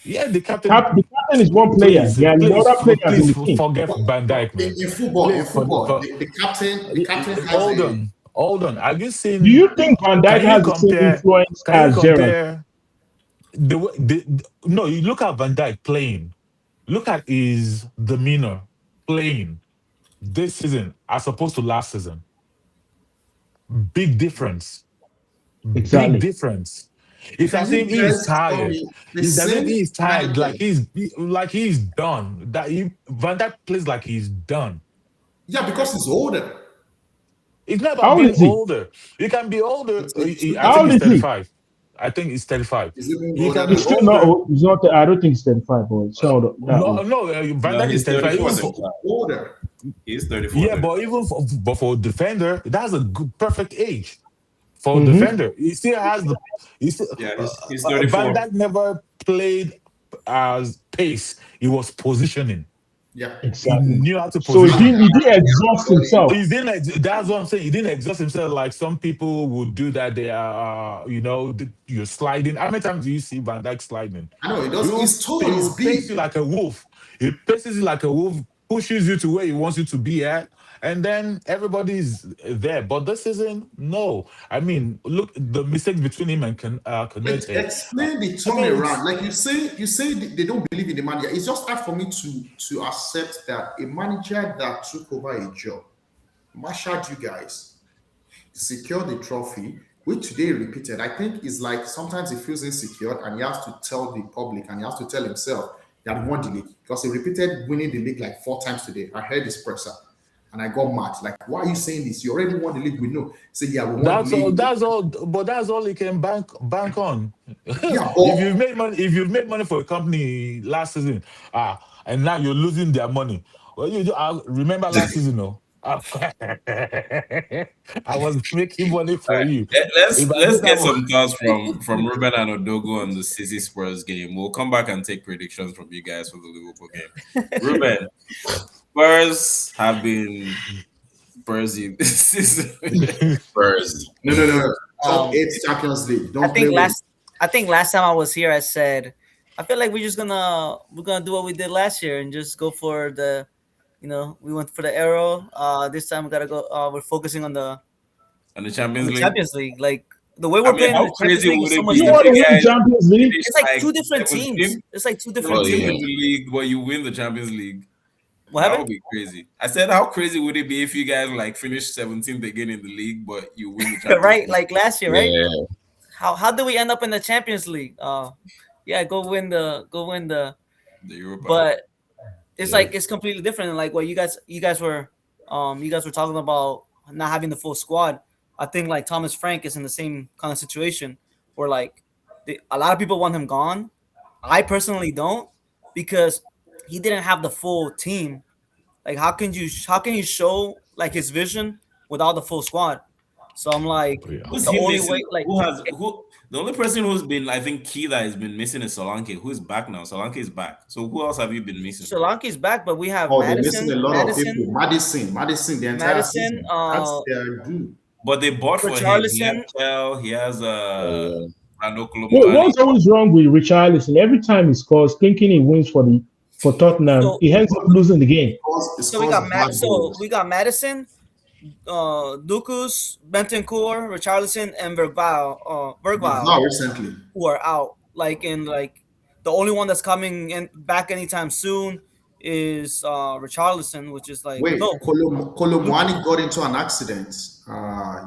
[SPEAKER 3] Yeah, the captain.
[SPEAKER 2] The captain is one player.
[SPEAKER 3] Please,
[SPEAKER 2] There are
[SPEAKER 3] please,
[SPEAKER 2] other players in
[SPEAKER 3] please
[SPEAKER 2] the team.
[SPEAKER 3] forget
[SPEAKER 5] But,
[SPEAKER 3] Van
[SPEAKER 5] but
[SPEAKER 3] Dijk, man.
[SPEAKER 5] in
[SPEAKER 3] Please,
[SPEAKER 5] football, the captain has
[SPEAKER 3] hold
[SPEAKER 5] a
[SPEAKER 3] on, hold on. Have you
[SPEAKER 2] Do
[SPEAKER 3] seen?
[SPEAKER 2] you think Van
[SPEAKER 3] Can
[SPEAKER 2] Dijk
[SPEAKER 3] you
[SPEAKER 2] has the same
[SPEAKER 3] compare?
[SPEAKER 2] influence
[SPEAKER 3] Can you
[SPEAKER 2] as Gerrard?
[SPEAKER 3] compare no? You look at Van Dijk playing. Look at his demeanor playing this season as opposed to last season. Big difference. Big
[SPEAKER 2] Exactly.
[SPEAKER 3] difference. It's
[SPEAKER 5] Can
[SPEAKER 3] as if
[SPEAKER 5] you
[SPEAKER 3] he's
[SPEAKER 5] guys tell
[SPEAKER 3] tired.
[SPEAKER 5] me the
[SPEAKER 3] It's as if
[SPEAKER 5] same
[SPEAKER 3] he's tired,
[SPEAKER 5] manager?
[SPEAKER 3] like he's done. Van Dijk plays like he's done.
[SPEAKER 5] Yeah, because he's older.
[SPEAKER 3] It's not about
[SPEAKER 2] How old
[SPEAKER 3] being
[SPEAKER 2] is he?
[SPEAKER 3] older. You can be older.
[SPEAKER 5] He's a
[SPEAKER 3] I
[SPEAKER 2] How
[SPEAKER 3] think
[SPEAKER 2] old
[SPEAKER 3] he's
[SPEAKER 2] is he?
[SPEAKER 3] 35. I think he's 35.
[SPEAKER 5] He's even
[SPEAKER 3] You
[SPEAKER 5] older
[SPEAKER 3] can
[SPEAKER 5] than
[SPEAKER 3] be
[SPEAKER 2] He's still
[SPEAKER 5] us.
[SPEAKER 2] not
[SPEAKER 3] older.
[SPEAKER 2] old. He's not. I don't think he's 35, but it's not that
[SPEAKER 3] No,
[SPEAKER 2] old.
[SPEAKER 3] no, Van
[SPEAKER 1] No,
[SPEAKER 3] Dijk is
[SPEAKER 1] he's
[SPEAKER 3] 35.
[SPEAKER 1] 34,
[SPEAKER 3] Even
[SPEAKER 5] He's
[SPEAKER 3] for
[SPEAKER 1] 35.
[SPEAKER 5] older.
[SPEAKER 1] He's 34,
[SPEAKER 3] yeah, but
[SPEAKER 1] 35.
[SPEAKER 3] for a defender, that's a good perfect age for a
[SPEAKER 2] Mm-hmm.
[SPEAKER 3] defender. He still has the. He still,
[SPEAKER 1] Yeah, he's
[SPEAKER 3] Van
[SPEAKER 1] 34.
[SPEAKER 3] Dijk never played as pace. He was positioning.
[SPEAKER 5] Yeah.
[SPEAKER 3] He
[SPEAKER 2] Exactly.
[SPEAKER 3] knew how to
[SPEAKER 2] So he
[SPEAKER 3] position.
[SPEAKER 2] didn't. He didn't exhaust himself.
[SPEAKER 3] He didn't. That's what I'm saying. He didn't exhaust himself like some people would do. That they are, you're sliding. How many times do you see Van Dijk sliding?
[SPEAKER 5] I know he
[SPEAKER 3] He
[SPEAKER 5] does.
[SPEAKER 3] will,
[SPEAKER 5] He's tall.
[SPEAKER 3] he
[SPEAKER 5] He's
[SPEAKER 3] will pace you
[SPEAKER 5] big.
[SPEAKER 3] like a wolf. He paces you like a wolf, pushes you to where he wants you to be at, and then everybody's there. But this season, no. I mean, look the mistakes between him and Canete.
[SPEAKER 5] Explain the
[SPEAKER 3] I mean,
[SPEAKER 5] turnaround. Like you say they don't believe in the manager. It's just hard for me to accept that a manager that took over a job, marshaled you guys, secured the trophy, which today repeated. I think is like sometimes he feels insecure and he has to tell the public and he has to tell himself that he won the league because he repeated winning the league like 4 times today. I heard his presser and I got mad. Like, why are you saying this? You already won the league. We know. Say, yeah, we won the
[SPEAKER 3] that's all.
[SPEAKER 5] league.
[SPEAKER 3] That's all. But that's all he can bank on.
[SPEAKER 5] Yeah,
[SPEAKER 3] If you've made money for a company last season, and now you're losing their money. Well, I remember last season, no. I was making money
[SPEAKER 1] All
[SPEAKER 3] for
[SPEAKER 1] right.
[SPEAKER 3] you.
[SPEAKER 1] Let's
[SPEAKER 3] If I
[SPEAKER 1] let's
[SPEAKER 3] didn't
[SPEAKER 1] get
[SPEAKER 3] have,
[SPEAKER 1] some thoughts from Ruben and Odogo on the City Spurs game. We'll come back and take predictions from you guys for the Liverpool game. Ruben, Spurs have been Spursy this season.
[SPEAKER 4] Spurs.
[SPEAKER 5] no. Top
[SPEAKER 6] Um,
[SPEAKER 5] eight Champions League.
[SPEAKER 6] I
[SPEAKER 5] Don't play
[SPEAKER 6] think
[SPEAKER 5] with.
[SPEAKER 6] last time I was here, I said I feel like we're gonna do what we did last year and just go for the, we went for the arrow. This time we gotta go. We're focusing on the
[SPEAKER 1] On the
[SPEAKER 6] on
[SPEAKER 1] Champions
[SPEAKER 6] the
[SPEAKER 1] League.
[SPEAKER 6] Champions League. Like the way
[SPEAKER 1] I
[SPEAKER 6] we're
[SPEAKER 1] mean,
[SPEAKER 6] playing in
[SPEAKER 1] how
[SPEAKER 6] the Champions
[SPEAKER 1] crazy
[SPEAKER 6] League
[SPEAKER 1] would
[SPEAKER 6] is so
[SPEAKER 1] it
[SPEAKER 6] much
[SPEAKER 1] be
[SPEAKER 2] You
[SPEAKER 1] if
[SPEAKER 2] want
[SPEAKER 1] you
[SPEAKER 2] to
[SPEAKER 6] different.
[SPEAKER 2] win the
[SPEAKER 1] guys
[SPEAKER 2] Champions League?
[SPEAKER 1] finish
[SPEAKER 6] It's like
[SPEAKER 1] like
[SPEAKER 6] two different teams.
[SPEAKER 1] 17th,
[SPEAKER 6] It's like two different
[SPEAKER 4] Oh
[SPEAKER 1] 17th
[SPEAKER 4] yeah.
[SPEAKER 1] in
[SPEAKER 6] teams.
[SPEAKER 1] the league, but you win the Champions League?
[SPEAKER 6] What
[SPEAKER 1] That would
[SPEAKER 6] happened?
[SPEAKER 1] be crazy. I said, how crazy would it be if you guys like finish 17th again in the league, but you win the Champions
[SPEAKER 6] Right,
[SPEAKER 1] League,
[SPEAKER 6] like last year, right?
[SPEAKER 4] Yeah.
[SPEAKER 6] How do we end up in the Champions League? Yeah, go win the.
[SPEAKER 1] the Europa?
[SPEAKER 6] But it's
[SPEAKER 3] yeah,
[SPEAKER 6] like it's completely different. Like what you guys were talking about not having the full squad. I think like Thomas Frank is in the same kind of situation where like a lot of people want him gone. I personally don't because he didn't have the full team. Like how can you show like his vision without the full squad? So I'm like
[SPEAKER 3] yeah.
[SPEAKER 1] Who's
[SPEAKER 6] the
[SPEAKER 1] he
[SPEAKER 6] only
[SPEAKER 1] missing?
[SPEAKER 6] way like
[SPEAKER 1] Who has who? The only person who's been, I think, key that has been missing is Solanke, who's back now. Solanke is back. So who else have you been missing?
[SPEAKER 6] Sri Lanka's back, but we have
[SPEAKER 5] Oh, they're missing
[SPEAKER 6] Madison,
[SPEAKER 5] a lot of people.
[SPEAKER 6] Madison,
[SPEAKER 5] Madison, the entire
[SPEAKER 6] Madison,
[SPEAKER 5] season. That's their due.
[SPEAKER 1] But they bought for him. He has
[SPEAKER 6] Richarlison.
[SPEAKER 1] Chell. He has
[SPEAKER 4] Oh yeah.
[SPEAKER 1] Rando Kolomuani.
[SPEAKER 2] What's always wrong with Richarlison? Every time he scores, thinking he wins for Tottenham,
[SPEAKER 6] So
[SPEAKER 2] he ends up losing the game.
[SPEAKER 5] It
[SPEAKER 6] so we
[SPEAKER 5] scores
[SPEAKER 6] got
[SPEAKER 5] bad
[SPEAKER 6] So
[SPEAKER 5] goals.
[SPEAKER 6] we got Madison, Dukus, Bentancur, Richarlison, and
[SPEAKER 5] Now
[SPEAKER 6] Bergwijn,
[SPEAKER 5] recently.
[SPEAKER 6] who are out. Like the only one that's coming in back anytime soon is Richarlison, which is like
[SPEAKER 5] Wait,
[SPEAKER 6] no.
[SPEAKER 5] Kolomwani got into an accident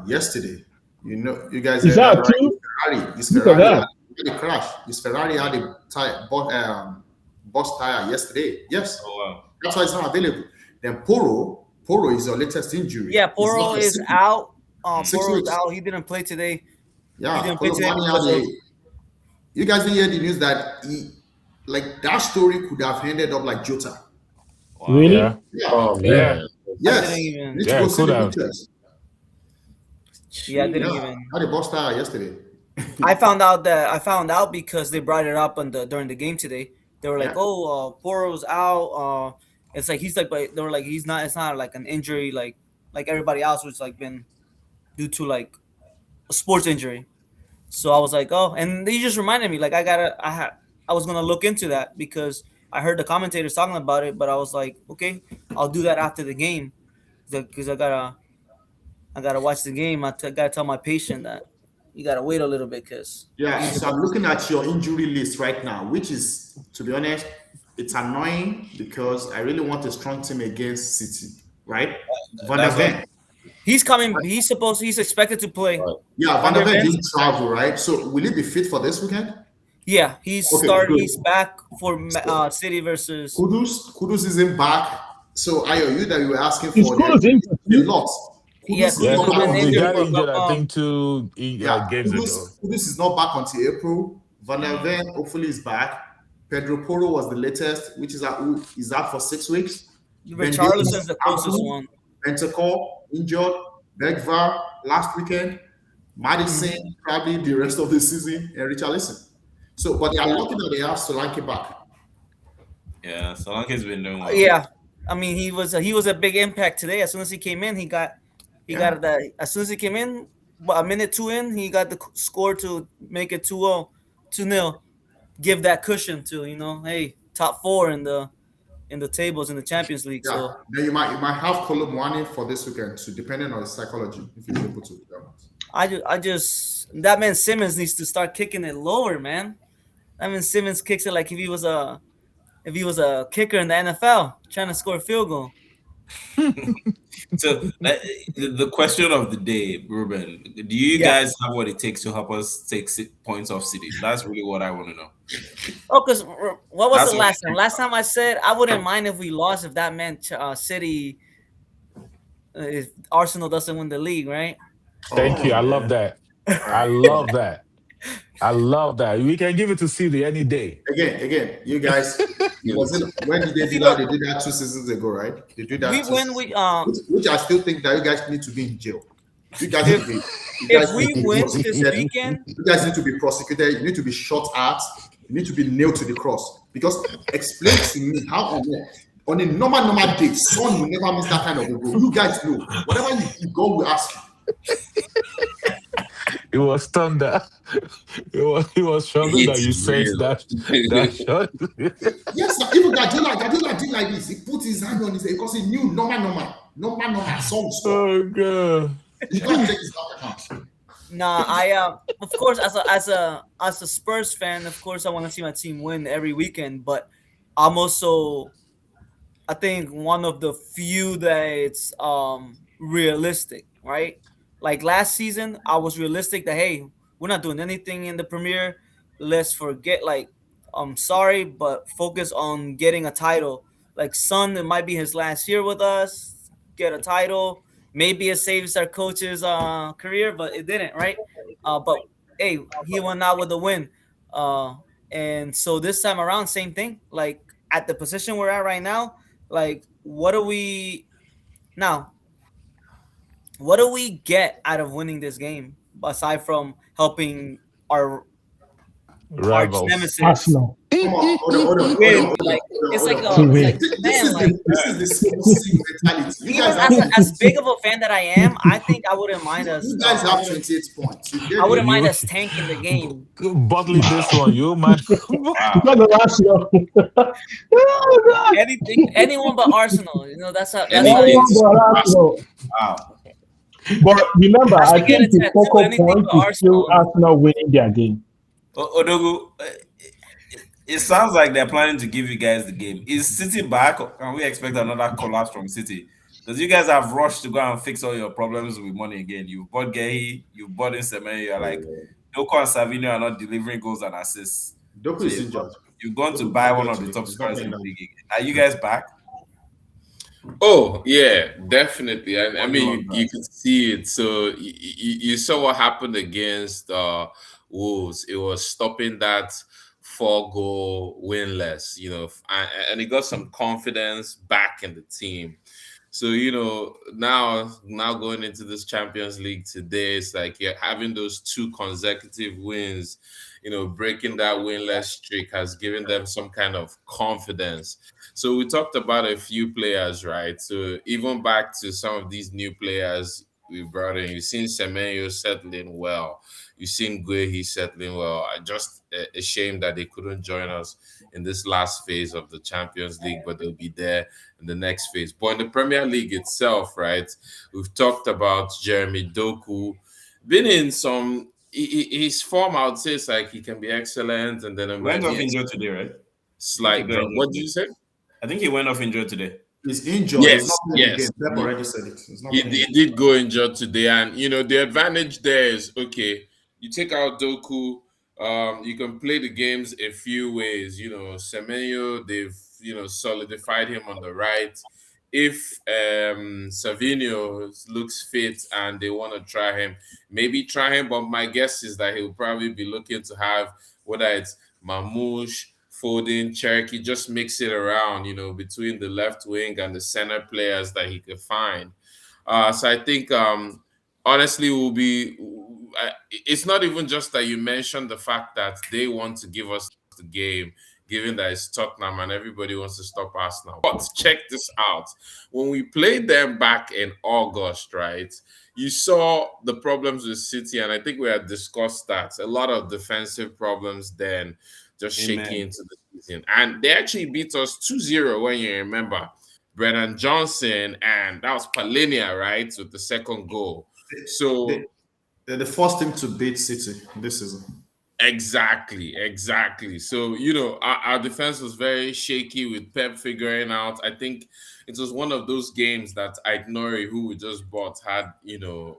[SPEAKER 5] yesterday. You guys
[SPEAKER 2] Is
[SPEAKER 5] heard that
[SPEAKER 2] that
[SPEAKER 5] right?
[SPEAKER 2] true?
[SPEAKER 5] His
[SPEAKER 2] Look at
[SPEAKER 5] Ferrari had
[SPEAKER 2] that.
[SPEAKER 5] a crash. His Ferrari had a tire, bust tire yesterday. Yes,
[SPEAKER 1] Oh wow.
[SPEAKER 5] that's why it's not available. Then Poro is your latest injury.
[SPEAKER 6] Yeah,
[SPEAKER 5] He's
[SPEAKER 6] Poro
[SPEAKER 5] out for
[SPEAKER 6] is
[SPEAKER 5] 6 weeks.
[SPEAKER 6] out.
[SPEAKER 5] 6
[SPEAKER 6] Poro is
[SPEAKER 5] weeks.
[SPEAKER 6] out. He didn't play today. He
[SPEAKER 5] Yeah,
[SPEAKER 6] didn't play today
[SPEAKER 5] Kolomwani
[SPEAKER 6] because
[SPEAKER 5] had
[SPEAKER 6] of
[SPEAKER 5] a. You guys didn't hear the news that like that story could have ended up like Jota.
[SPEAKER 1] Wow.
[SPEAKER 3] Yeah,
[SPEAKER 2] Really?
[SPEAKER 5] Yeah.
[SPEAKER 4] Oh
[SPEAKER 3] yeah,
[SPEAKER 4] man.
[SPEAKER 5] Yes.
[SPEAKER 6] didn't
[SPEAKER 5] You
[SPEAKER 6] even.
[SPEAKER 5] need to
[SPEAKER 3] yeah.
[SPEAKER 5] go
[SPEAKER 3] It
[SPEAKER 5] see
[SPEAKER 3] could
[SPEAKER 5] the
[SPEAKER 3] have.
[SPEAKER 5] pictures.
[SPEAKER 6] Yeah, I didn't
[SPEAKER 5] Yeah,
[SPEAKER 6] even.
[SPEAKER 5] had a bust tire yesterday.
[SPEAKER 6] I found out because they brought it up during the game today. They were like,
[SPEAKER 5] Yeah.
[SPEAKER 6] "Oh, Poro's out." It's like he's like, but they were like, "He's not." It's not like an injury like everybody else, who's like been due to like a sports injury. So I was like, oh, and they just reminded me like I was gonna look into that because I heard the commentators talking about it, but I was like, okay, I'll do that after the game because I gotta watch the game. Gotta tell my patient that you gotta wait a little bit because
[SPEAKER 5] Yeah,
[SPEAKER 6] he's the
[SPEAKER 5] so I'm
[SPEAKER 6] best.
[SPEAKER 5] looking at your injury list right now, which is, to be honest, it's annoying because I really want a strong team against City, right? Van der
[SPEAKER 1] That's what.
[SPEAKER 5] Ven.
[SPEAKER 6] He's coming. He's expected to play.
[SPEAKER 4] Right.
[SPEAKER 5] Yeah, Van
[SPEAKER 6] Van
[SPEAKER 5] der
[SPEAKER 6] der
[SPEAKER 5] Ven
[SPEAKER 6] Ven.
[SPEAKER 5] didn't travel, right? So will he be fit for this weekend?
[SPEAKER 6] Yeah,
[SPEAKER 5] Okay, good.
[SPEAKER 6] He's back for
[SPEAKER 5] So
[SPEAKER 6] City versus.
[SPEAKER 5] Kudus isn't back. So Ayo, you that you were asking
[SPEAKER 2] It's
[SPEAKER 5] for
[SPEAKER 2] cool as
[SPEAKER 5] the
[SPEAKER 2] injury.
[SPEAKER 5] lot.
[SPEAKER 6] Yeah,
[SPEAKER 5] Kudus is
[SPEAKER 3] Yeah,
[SPEAKER 6] Kudus
[SPEAKER 5] not
[SPEAKER 6] has
[SPEAKER 5] back
[SPEAKER 6] been
[SPEAKER 3] Kudus, he
[SPEAKER 5] until
[SPEAKER 6] injured
[SPEAKER 3] got
[SPEAKER 6] for
[SPEAKER 5] April.
[SPEAKER 6] a
[SPEAKER 3] injured, I
[SPEAKER 6] couple.
[SPEAKER 3] think, two
[SPEAKER 5] Yeah,
[SPEAKER 3] games ago.
[SPEAKER 5] Kudus is not back until April. Van der Ven hopefully is back. Pedro Porro was the latest, which is out, who is out for 6 weeks. Ben
[SPEAKER 6] Richarlison's
[SPEAKER 5] Davies,
[SPEAKER 6] the closest
[SPEAKER 5] ankle.
[SPEAKER 6] one.
[SPEAKER 5] Bentancur injured. Bergvar last weekend. Madison
[SPEAKER 6] Hmm.
[SPEAKER 5] probably the rest of the season, and Richarlison. So, but they are
[SPEAKER 6] Yeah,
[SPEAKER 5] lucky that they have Solanke back.
[SPEAKER 1] Yeah, Solanke's been doing well.
[SPEAKER 6] yeah. I mean, he was a big impact today. As soon as he came in, he
[SPEAKER 5] Yeah,
[SPEAKER 6] got that. As soon as he came in, a minute two in, he got the score to make it 2-0, 2-0. Give that cushion to hey, top four in the tables in the Champions League.
[SPEAKER 5] yeah.
[SPEAKER 6] So
[SPEAKER 5] Then you might have Column One for this weekend too, depending on the psychology if he's able to.
[SPEAKER 6] I just that man Simmons needs to start kicking it lower, man. That man Simmons kicks it like if he was a kicker in the NFL trying to score a field goal.
[SPEAKER 1] So the question of the day, Ruben, do you
[SPEAKER 6] Yeah.
[SPEAKER 1] guys have what it takes to help us take points off City? That's really what I want to know.
[SPEAKER 6] Oh, because what was
[SPEAKER 1] That's
[SPEAKER 6] it
[SPEAKER 1] what.
[SPEAKER 6] last time? Last time I said I wouldn't mind if we lost if that meant City if Arsenal doesn't win the league, right?
[SPEAKER 3] Thank you.
[SPEAKER 5] Oh
[SPEAKER 3] I love
[SPEAKER 5] man.
[SPEAKER 3] that.
[SPEAKER 5] All
[SPEAKER 3] I
[SPEAKER 5] right.
[SPEAKER 3] love that. I love that. We can give it to CD any day.
[SPEAKER 5] Again, you guys.
[SPEAKER 4] Give it
[SPEAKER 5] Was
[SPEAKER 4] to
[SPEAKER 5] it when did they
[SPEAKER 6] If
[SPEAKER 5] do
[SPEAKER 6] you
[SPEAKER 5] that?
[SPEAKER 6] don't,
[SPEAKER 5] They did that 2 seasons ago, right? They did
[SPEAKER 6] we
[SPEAKER 5] that two
[SPEAKER 6] win.
[SPEAKER 5] seasons
[SPEAKER 6] We
[SPEAKER 5] ago. Which I still think that you guys need to be in jail. You guys need
[SPEAKER 6] if
[SPEAKER 5] to be. You
[SPEAKER 6] if
[SPEAKER 5] guys need
[SPEAKER 6] we
[SPEAKER 5] to be
[SPEAKER 6] win this
[SPEAKER 5] prosecuted.
[SPEAKER 6] weekend,
[SPEAKER 5] You guys need to be prosecuted. You need to be shot at. You need to be nailed to the cross. Because explain to me how on a normal day, son will never miss that kind of a goal. You guys know. Whatever God will ask you.
[SPEAKER 3] It was thunder. It was shocking that
[SPEAKER 4] It's
[SPEAKER 3] you sensed
[SPEAKER 4] real.
[SPEAKER 3] that shot.
[SPEAKER 5] Yes, sir. Even Guardiola did like this. He put his hand on his head because he knew normal, son will score.
[SPEAKER 3] Oh god.
[SPEAKER 5] You can't check his bank account.
[SPEAKER 6] nah. I of course as a Spurs fan, of course I want to see my team win every weekend. But I'm also I think one of the few that it's realistic, right? Like last season, I was realistic that hey, we're not doing anything in the Premier. Let's forget I'm sorry, but focus on getting a title. Like Son, it might be his last year with us. Get a title. Maybe it saves our coach's career, but it didn't, right? But hey, he went out with a win. Uh, and so this time around, same thing. Like at the position we're at right now, like what do we now? What do we get out of winning this game aside from helping our arch
[SPEAKER 3] Rivals.
[SPEAKER 6] nemesis
[SPEAKER 2] Arsenal
[SPEAKER 5] Come on,
[SPEAKER 6] win? Like it's like
[SPEAKER 2] to
[SPEAKER 6] it's
[SPEAKER 2] win.
[SPEAKER 6] like
[SPEAKER 5] This
[SPEAKER 6] man,
[SPEAKER 5] is
[SPEAKER 6] like
[SPEAKER 5] the sports mentality. You
[SPEAKER 6] even
[SPEAKER 5] guys have
[SPEAKER 6] as big of a fan that I am, I think I wouldn't mind us.
[SPEAKER 5] you guys have 28 points. You
[SPEAKER 6] I
[SPEAKER 5] get
[SPEAKER 6] wouldn't
[SPEAKER 5] it.
[SPEAKER 6] mind
[SPEAKER 3] You
[SPEAKER 6] us tanking the game.
[SPEAKER 3] bottling this one, you man.
[SPEAKER 1] Wow.
[SPEAKER 2] Not the Arsenal. Oh, God.
[SPEAKER 6] Anything, anyone but Arsenal. That's how
[SPEAKER 4] Anything
[SPEAKER 2] Anyone
[SPEAKER 4] to
[SPEAKER 2] but
[SPEAKER 4] Arsenal.
[SPEAKER 2] Arsenal.
[SPEAKER 1] Wow.
[SPEAKER 2] But remember,
[SPEAKER 6] I
[SPEAKER 2] I
[SPEAKER 6] should get a
[SPEAKER 2] think the
[SPEAKER 6] tattoo.
[SPEAKER 2] focal
[SPEAKER 6] Anything
[SPEAKER 2] point
[SPEAKER 6] but
[SPEAKER 2] is still
[SPEAKER 6] Arsenal.
[SPEAKER 2] Arsenal winning their game.
[SPEAKER 1] Odogu, it sounds like they're planning to give you guys the game. Is City back? Or can we expect another collapse from City? Because you guys have rushed to go and fix all your problems with money again. You've bought Gehi, you've bought in Semenyo, you're like, Doko and Savino are not delivering goals and assists.
[SPEAKER 5] Doku
[SPEAKER 1] So
[SPEAKER 5] is
[SPEAKER 1] you've,
[SPEAKER 5] injured.
[SPEAKER 1] you've gone to
[SPEAKER 5] Doku is
[SPEAKER 1] buy one
[SPEAKER 5] injured
[SPEAKER 1] of the
[SPEAKER 5] today.
[SPEAKER 1] top
[SPEAKER 5] He's not
[SPEAKER 1] scorers in
[SPEAKER 5] playing
[SPEAKER 1] the
[SPEAKER 5] now.
[SPEAKER 1] league again. Are you guys back?
[SPEAKER 4] Oh yeah, definitely. I
[SPEAKER 5] What do
[SPEAKER 4] mean,
[SPEAKER 5] you want,
[SPEAKER 4] you
[SPEAKER 5] guys?
[SPEAKER 4] could see it. So you saw what happened against Wolves. It was stopping that 4 goal winless. And it got some confidence back in the team. So now going into this Champions League today, it's like you're having those 2 consecutive wins. Breaking that winless streak has given them some kind of confidence. So we talked about a few players, right? So even back to some of these new players, we brought in. You've seen Semenyo settling well. You've seen Guehi settling well. I just a shame that they couldn't join us in this last phase of the Champions League, but they'll be there in the next phase. But in the Premier League itself, right? We've talked about Jeremy Doku, been in some his form. I would say it's like he can be excellent, and then it
[SPEAKER 1] Went
[SPEAKER 4] might
[SPEAKER 1] off
[SPEAKER 4] be a
[SPEAKER 1] injured today, right? I think he
[SPEAKER 4] slight
[SPEAKER 1] got
[SPEAKER 4] drop.
[SPEAKER 1] injured
[SPEAKER 4] What did
[SPEAKER 1] today.
[SPEAKER 4] you say?
[SPEAKER 1] I think he went off injured today.
[SPEAKER 5] He's injured. He's not
[SPEAKER 4] Yes,
[SPEAKER 5] playing the game.
[SPEAKER 4] yes.
[SPEAKER 5] Pep already said it. He's not
[SPEAKER 4] He,
[SPEAKER 5] playing.
[SPEAKER 4] he did go injured today, and the advantage there is okay. You take out Doku, you can play the games a few ways. Semenyo, they've solidified him on the right. If Savinio looks fit and they want to try him, maybe try him. But my guess is that he'll probably be looking to have whether it's Mamouche, Foden, Cherokee, just mix it around, between the left wing and the center players that he could find. So I think, honestly, will be. It's not even just that you mentioned the fact that they want to give us the game, given that it's Tottenham and everybody wants to stop Arsenal. But check this out: when we played them back in August, right? You saw the problems with City, and I think we had discussed that a lot of defensive problems then, just shaking
[SPEAKER 1] Amen.
[SPEAKER 4] into the season, and they actually beat us 2-0 when you remember. Brennan Johnson, and that was Palinia, right, with the second goal. So
[SPEAKER 5] They're the first team to beat City this season.
[SPEAKER 4] exactly. So our defense was very shaky with Pep figuring out. I think it was one of those games that Aït-Nouri, who we just bought, had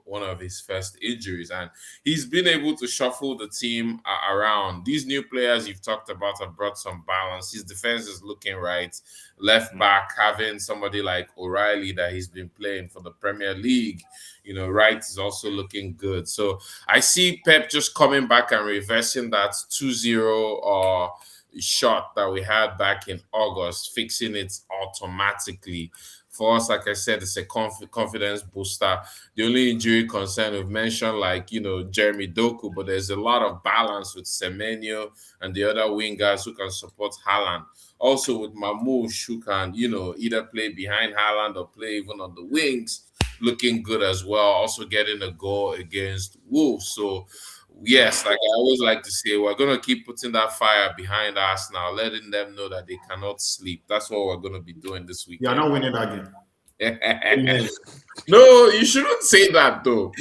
[SPEAKER 4] one of his first injuries, and he's been able to shuffle the team around. These new players you've talked about have brought some balance. His defense is looking right. Left back, having somebody like O'Reilly that he's been playing for the Premier League. Right is also looking good. So I see Pep just coming back and reversing that 2-0 shot that we had back in August, fixing it automatically. For us, like I said, it's a confidence booster. The only injury concern we've mentioned, Jeremy Doku, but there's a lot of balance with Semenyo and the other wingers who can support Haaland. Also with Mamouche, who can, either play behind Haaland or play even on the wings, looking good as well. Also getting a goal against Wolves. So yes, like I always like to say, we're gonna keep putting that fire behind us now, letting them know that they cannot sleep. That's what we're gonna be doing this
[SPEAKER 5] You're
[SPEAKER 4] weekend.
[SPEAKER 5] not winning that game.
[SPEAKER 4] No, you shouldn't say that though.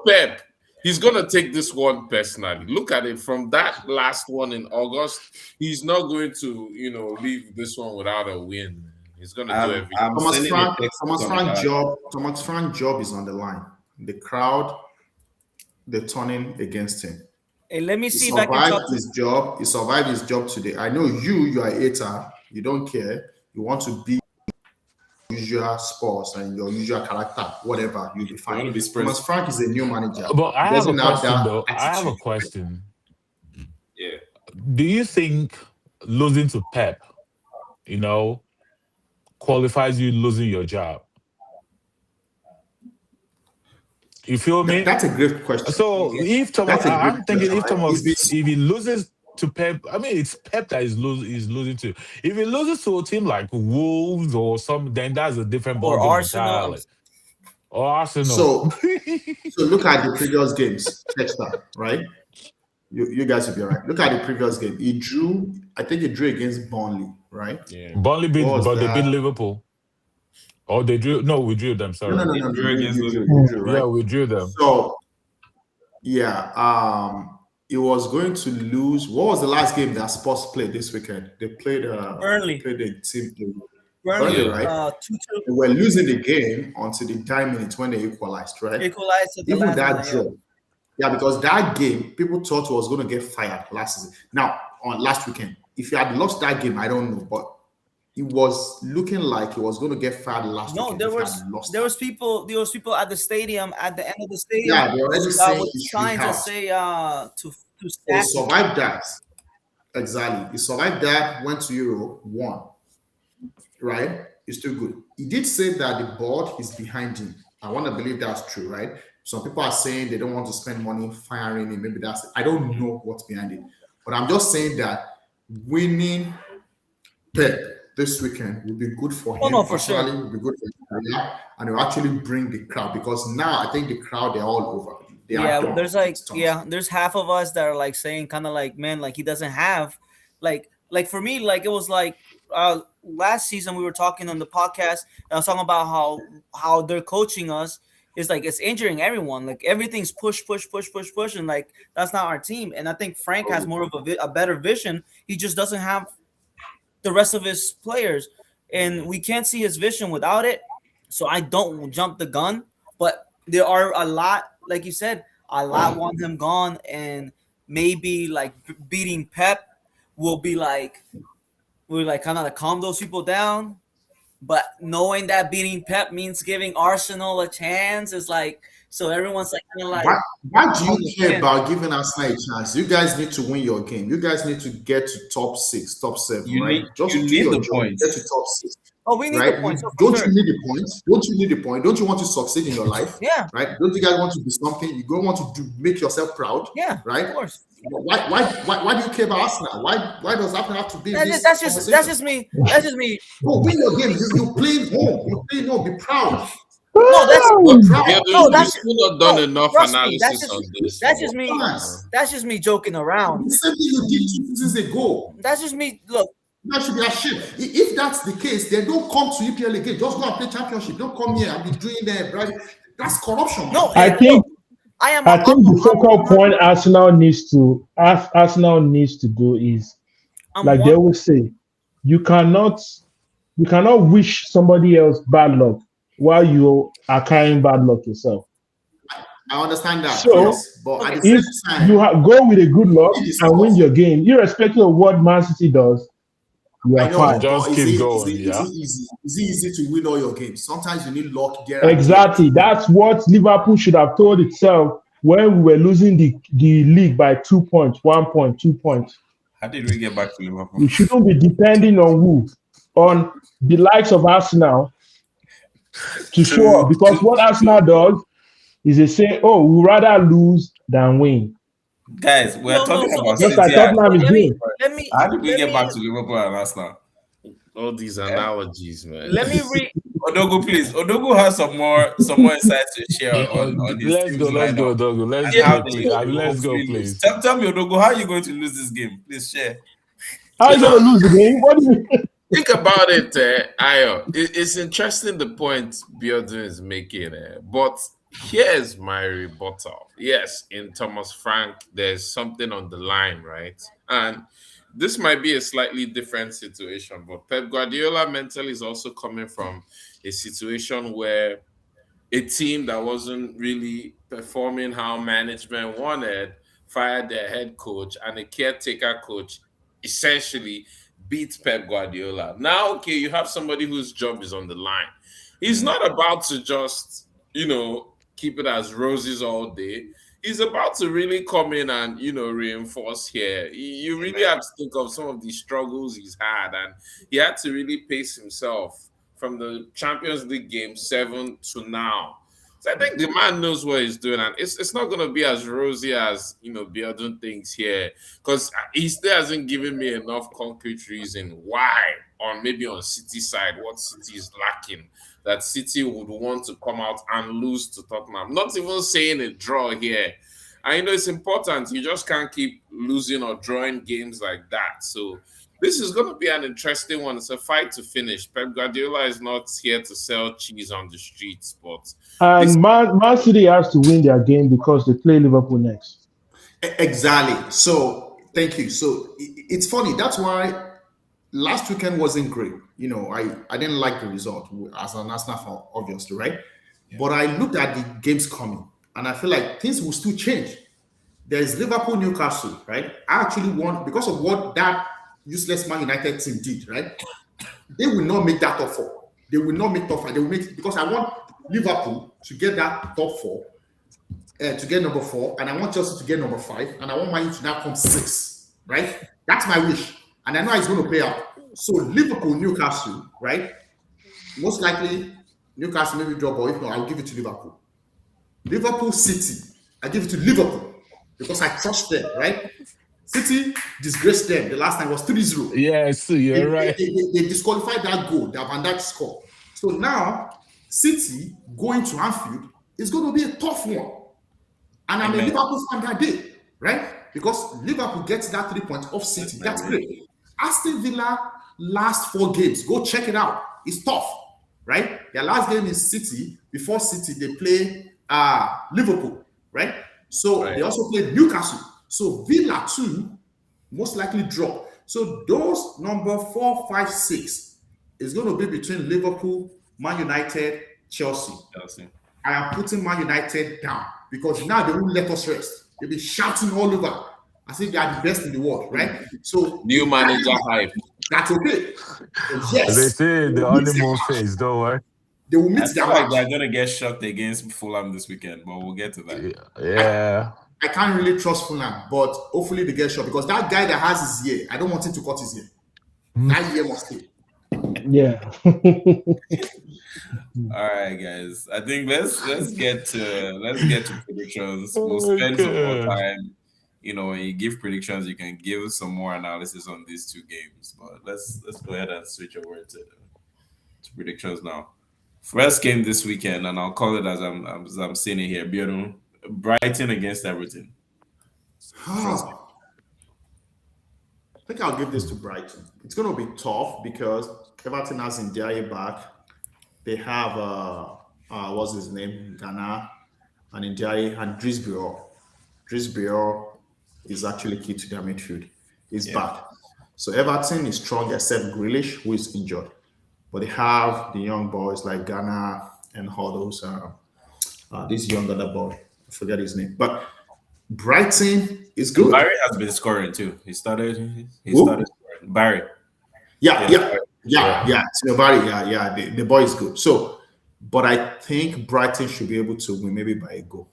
[SPEAKER 4] Pep, he's gonna take this one personally. Look at it from that last one in August. He's not going to, leave this one without a win. He's gonna do everything.
[SPEAKER 1] I'm
[SPEAKER 5] Thomas
[SPEAKER 1] sending a
[SPEAKER 5] Frank,
[SPEAKER 1] text to
[SPEAKER 5] Thomas Frank
[SPEAKER 1] Tony.
[SPEAKER 5] job, Thomas Frank job is on the line. The crowd, they're turning against him.
[SPEAKER 6] Hey, let me
[SPEAKER 5] He
[SPEAKER 6] see if I can
[SPEAKER 5] survived
[SPEAKER 6] talk to
[SPEAKER 5] his job. He survived his job today. I know you are a hater. You don't care. You want to be usual sports and your usual character, whatever, you'll be
[SPEAKER 1] You
[SPEAKER 5] fine.
[SPEAKER 1] want to be Spurs?
[SPEAKER 5] Thomas Frank is a new manager.
[SPEAKER 3] But I
[SPEAKER 5] He
[SPEAKER 3] have a
[SPEAKER 5] doesn't have
[SPEAKER 3] question
[SPEAKER 5] that
[SPEAKER 3] though. I have a
[SPEAKER 5] attitude.
[SPEAKER 3] question.
[SPEAKER 1] Yeah.
[SPEAKER 3] Do you think losing to Pep, qualifies you losing your job? You feel me?
[SPEAKER 5] That's a great question.
[SPEAKER 3] So if Thomas,
[SPEAKER 5] That's a great
[SPEAKER 3] I'm thinking if
[SPEAKER 5] question.
[SPEAKER 3] Thomas,
[SPEAKER 5] It's
[SPEAKER 3] if he loses to Pep, I mean it's Pep that is losing to. If he loses to a team like Wolves or some, then that's a different
[SPEAKER 6] or
[SPEAKER 3] ballgame
[SPEAKER 6] Arsenal.
[SPEAKER 3] entirely. Or Arsenal.
[SPEAKER 5] So look at the previous games. Catch that, right? You guys will be all right. Look at the previous game. He drew, I think he drew against Burnley, right?
[SPEAKER 1] Yeah.
[SPEAKER 3] Burnley beat,
[SPEAKER 5] What was
[SPEAKER 3] but they beat
[SPEAKER 5] that?
[SPEAKER 3] Liverpool. Or they drew. No, we drew them.
[SPEAKER 5] No,
[SPEAKER 3] Sorry.
[SPEAKER 5] no, no,
[SPEAKER 1] He
[SPEAKER 5] no.
[SPEAKER 1] drew against
[SPEAKER 5] You
[SPEAKER 1] Liverpool.
[SPEAKER 5] drew, right?
[SPEAKER 3] Yeah, we drew them.
[SPEAKER 5] So yeah, he was going to lose. What was the last game that Spurs played this weekend? They played
[SPEAKER 6] Burnley.
[SPEAKER 5] played a team.
[SPEAKER 6] Burnley,
[SPEAKER 5] right?
[SPEAKER 6] 2-2
[SPEAKER 5] They were losing the game until the 10 minutes when they equalized, right?
[SPEAKER 6] equalized at the
[SPEAKER 5] Even
[SPEAKER 6] last
[SPEAKER 5] that
[SPEAKER 6] minute,
[SPEAKER 5] draw. Yeah, because that game, people thought was going to get fired last season. Now, on last weekend, if you had lost that game, I don't know, but it was looking like he was going to get fired last
[SPEAKER 6] No,
[SPEAKER 5] weekend.
[SPEAKER 6] there
[SPEAKER 5] if he
[SPEAKER 6] was
[SPEAKER 5] had lost
[SPEAKER 6] there
[SPEAKER 5] that.
[SPEAKER 6] was people at the stadium at the end of the stadium.
[SPEAKER 5] Yeah, they already saying
[SPEAKER 6] with
[SPEAKER 5] he should
[SPEAKER 6] signs
[SPEAKER 5] be
[SPEAKER 6] that
[SPEAKER 5] out.
[SPEAKER 6] say to
[SPEAKER 5] He
[SPEAKER 6] sack him.
[SPEAKER 5] survived that. Exactly. He survived that, went to Euro, won. Right? It's still good. He did say that the board is behind him. I want to believe that's true, right? Some people are saying they don't want to spend money firing him. Maybe that's it. I don't know what's behind it. But I'm just saying that winning Pep this weekend will be good for
[SPEAKER 6] Oh
[SPEAKER 5] him
[SPEAKER 6] no, for
[SPEAKER 5] personally,
[SPEAKER 6] sure.
[SPEAKER 5] will be good for his career, and it will actually bring the crowd because now I think the crowd they're all over. They are
[SPEAKER 6] Yeah,
[SPEAKER 5] done.
[SPEAKER 6] there's like
[SPEAKER 5] It's done.
[SPEAKER 6] there's half of us that are like saying kind of like, man, like he doesn't have like for me, like it was like last season we were talking on the podcast and I was talking about how they're coaching us is like it's injuring everyone. Like everything's push, push, push, push, push, and like that's not our team. And I think Frank has more of a better vision. He just doesn't have the rest of his players, and we can't see his vision without it. So I don't jump the gun, but there are a lot, like you said, a lot want him gone, and maybe like beating Pep will be like we're like kind of like calm those people down. But knowing that beating Pep means giving Arsenal a chance is like so everyone's like kind of
[SPEAKER 5] Why,
[SPEAKER 6] like
[SPEAKER 5] why do
[SPEAKER 6] on
[SPEAKER 5] you
[SPEAKER 6] the
[SPEAKER 5] care
[SPEAKER 6] fence.
[SPEAKER 5] about giving Arsenal a chance? You guys need to win your game. You guys need to get to top six, top seven,
[SPEAKER 1] You
[SPEAKER 5] right?
[SPEAKER 1] need
[SPEAKER 5] Just do
[SPEAKER 1] the
[SPEAKER 5] your job, get to
[SPEAKER 1] points.
[SPEAKER 5] top six,
[SPEAKER 6] Oh, we need the
[SPEAKER 5] right?
[SPEAKER 6] points, so for
[SPEAKER 5] Don't you
[SPEAKER 6] sure.
[SPEAKER 5] need the points? Don't you need the point? Don't you want to succeed in your life,
[SPEAKER 6] Yeah,
[SPEAKER 5] right? Don't you guys want to be something? You don't want to do, make yourself proud,
[SPEAKER 6] yeah, of
[SPEAKER 5] right?
[SPEAKER 6] course.
[SPEAKER 5] Why do you care about Arsenal? Why does Arsenal have to be in
[SPEAKER 6] That's just
[SPEAKER 5] this
[SPEAKER 6] that's just that's
[SPEAKER 5] conversation?
[SPEAKER 6] just me. That's just me.
[SPEAKER 5] Go win your game. You play home. You play home. Be proud.
[SPEAKER 6] No, that's
[SPEAKER 4] But
[SPEAKER 5] Be proud.
[SPEAKER 6] no,
[SPEAKER 4] you
[SPEAKER 6] that's
[SPEAKER 4] still not done
[SPEAKER 6] no.
[SPEAKER 4] enough
[SPEAKER 6] Trust me.
[SPEAKER 4] analysis on this,
[SPEAKER 6] That's
[SPEAKER 4] though.
[SPEAKER 6] just me.
[SPEAKER 5] Yes.
[SPEAKER 6] That's just me joking around.
[SPEAKER 5] The same thing you did 2 seasons ago.
[SPEAKER 6] That's just me. Look,
[SPEAKER 5] That should be ashamed. If that's the case, then don't come to EPL again. Just go and play championship. Don't come here and be doing that, right? That's corruption.
[SPEAKER 6] no.
[SPEAKER 2] I
[SPEAKER 6] Hey,
[SPEAKER 2] think
[SPEAKER 6] look, I am.
[SPEAKER 2] I think the focal point Arsenal needs to do is
[SPEAKER 6] I'm
[SPEAKER 2] like they
[SPEAKER 6] one.
[SPEAKER 2] always say, you cannot wish somebody else bad luck while you are carrying bad luck yourself.
[SPEAKER 5] I understand that,
[SPEAKER 2] So
[SPEAKER 5] yes. But at the
[SPEAKER 2] if
[SPEAKER 5] same time,
[SPEAKER 2] you go with a good luck
[SPEAKER 5] it is
[SPEAKER 2] and win
[SPEAKER 5] tough.
[SPEAKER 2] your game, irrespective of what Man City does, you
[SPEAKER 5] I
[SPEAKER 2] are
[SPEAKER 5] know,
[SPEAKER 2] fine.
[SPEAKER 3] Just
[SPEAKER 5] but
[SPEAKER 3] keep going,
[SPEAKER 5] is
[SPEAKER 3] yeah.
[SPEAKER 5] it easy? Is it easy to win all your games? Sometimes you need luck there and there.
[SPEAKER 2] Exactly. That's what Liverpool should have told itself when we were losing the league by 2 points, 1 point, 2 points.
[SPEAKER 1] How did we get back to Liverpool?
[SPEAKER 2] We shouldn't be depending on who? On the likes of Arsenal to show up. Because what Arsenal does is they say, oh, we'd rather lose than win.
[SPEAKER 1] Guys, we're
[SPEAKER 6] No.
[SPEAKER 1] talking
[SPEAKER 6] So
[SPEAKER 1] about
[SPEAKER 2] Just
[SPEAKER 6] okay.
[SPEAKER 2] like
[SPEAKER 1] City and
[SPEAKER 2] Tottenham is
[SPEAKER 6] Let me
[SPEAKER 2] doing.
[SPEAKER 6] let me
[SPEAKER 1] how did we
[SPEAKER 6] let
[SPEAKER 1] get
[SPEAKER 6] me
[SPEAKER 1] back to Liverpool and Arsenal?
[SPEAKER 4] All these
[SPEAKER 1] Eh?
[SPEAKER 4] analogies, man.
[SPEAKER 6] let me read.
[SPEAKER 1] Odogu, please. Odogu has some more insights to share
[SPEAKER 3] Yeah,
[SPEAKER 1] on his
[SPEAKER 3] let's
[SPEAKER 1] team's
[SPEAKER 3] go, let's
[SPEAKER 1] lineup
[SPEAKER 3] go, Dogo. Let's
[SPEAKER 1] and
[SPEAKER 6] Yeah.
[SPEAKER 1] how
[SPEAKER 3] play,
[SPEAKER 1] they,
[SPEAKER 3] please.
[SPEAKER 1] they will
[SPEAKER 3] Let's go,
[SPEAKER 1] hopefully lose.
[SPEAKER 3] please.
[SPEAKER 1] Tell me, Odogu, how are you going to lose this game? Please share.
[SPEAKER 2] How are you going to lose the game? What do you mean?
[SPEAKER 4] Think about it, Ayo. It's interesting the point Biodun is making, but here's my rebuttal. Yes, in Thomas Frank, there's something on the line, right? And this might be a slightly different situation, but Pep Guardiola mentally is also coming from a situation where a team that wasn't really performing how management wanted fired their head coach, and the caretaker coach essentially beat Pep Guardiola. Now, okay, you have somebody whose job is on the line. He's not about to just, keep it as roses all day. He's about to really come in and, reinforce here. You really
[SPEAKER 1] Amen.
[SPEAKER 4] have to think of some of the struggles he's had, and he had to really pace himself from the Champions League game 7 to now. So I think the man knows what he's doing, and it's not going to be as rosy as Biodun thinks here, because he still hasn't given me enough concrete reason why, on maybe on City side, what City is lacking, that City would want to come out and lose to Tottenham. Not even saying a draw here. And it's important. You just can't keep losing or drawing games like that. So this is going to be an interesting one. It's a fight to finish. Pep Guardiola is not here to sell cheese on the streets, but this
[SPEAKER 2] And Man City has to win their game because they play Liverpool next.
[SPEAKER 5] Exactly. So thank you. So it's funny. That's why last weekend wasn't great. I didn't like the result as an Arsenal fan, obviously, right? But I looked at the games coming, and I feel like things will still change. There's Liverpool, Newcastle, right? I actually won because of what that useless Man United team did, right? They will not make that top four. They will not make top five. They will make because I want Liverpool to get that top four, to get number 4, and I want Chelsea to get number 5, and I want Man U to now come 6, right? That's my wish, and I know it's going to play out. So Liverpool, Newcastle, right? Most likely Newcastle maybe draw, but if not, I'll give it to Liverpool. Liverpool City, I give it to Liverpool because I trust them, right? City disgraced them. The last time was 3-0.
[SPEAKER 3] Yes,
[SPEAKER 5] They,
[SPEAKER 3] you're
[SPEAKER 5] they,
[SPEAKER 3] right.
[SPEAKER 5] they disqualified that goal that Van Dijk scored. So now City going to Anfield is going to be a tough one. And I'm a
[SPEAKER 1] Amen.
[SPEAKER 5] Liverpool fan that day, right? Because Liverpool gets that 3 points off City. That's great. Aston Villa last 4 games. Go check it out. It's tough, right? Their last game is City. Before City, they play Liverpool, right? So they also played Newcastle. So Villa too most likely drop. So those number 4, 5, 6 is going to be between Liverpool, Man United, Chelsea. I am putting Man United down because now they won't let us rest. They'll be shouting all over as if they are the best in the world, right? So
[SPEAKER 4] New manager hype.
[SPEAKER 5] that's okay. But yes,
[SPEAKER 3] They say the honeymoon phase, don't worry.
[SPEAKER 5] they will
[SPEAKER 1] I
[SPEAKER 5] meet
[SPEAKER 1] feel
[SPEAKER 5] their
[SPEAKER 1] like
[SPEAKER 5] match.
[SPEAKER 1] they're gonna get shocked against Fulham this weekend, but we'll get to that.
[SPEAKER 3] Yeah.
[SPEAKER 5] I can't really trust Fulham, but hopefully they get shot because that guy that has his ear, I don't want him to cut his ear. That ear must stay.
[SPEAKER 2] Yeah.
[SPEAKER 1] All right, guys. I think let's get to predictions. We'll spend some more
[SPEAKER 3] Okay.
[SPEAKER 1] time. When you give predictions, you can give some more analysis on these 2 games. But let's go ahead and switch over to predictions now. First game this weekend, and I'll call it as I'm seeing it here. Brighton against Everton. First game.
[SPEAKER 5] I think I'll give this to Brighton. It's going to be tough because Everton has Ndiaye back. They have what's his name, Ghana, and Ndiaye and Drisbior. Drisbior is actually key to their midfield. He's back. So Everton is strong except Grealish, who is injured. But they have the young boys like Ghana and all those. This young other boy, I forget his name. But Brighton is good.
[SPEAKER 1] Barry has been scoring too. He started scoring. Barry.
[SPEAKER 5] Yeah. So Barry, the boy is good. So, but I think Brighton should be able to win maybe by a goal.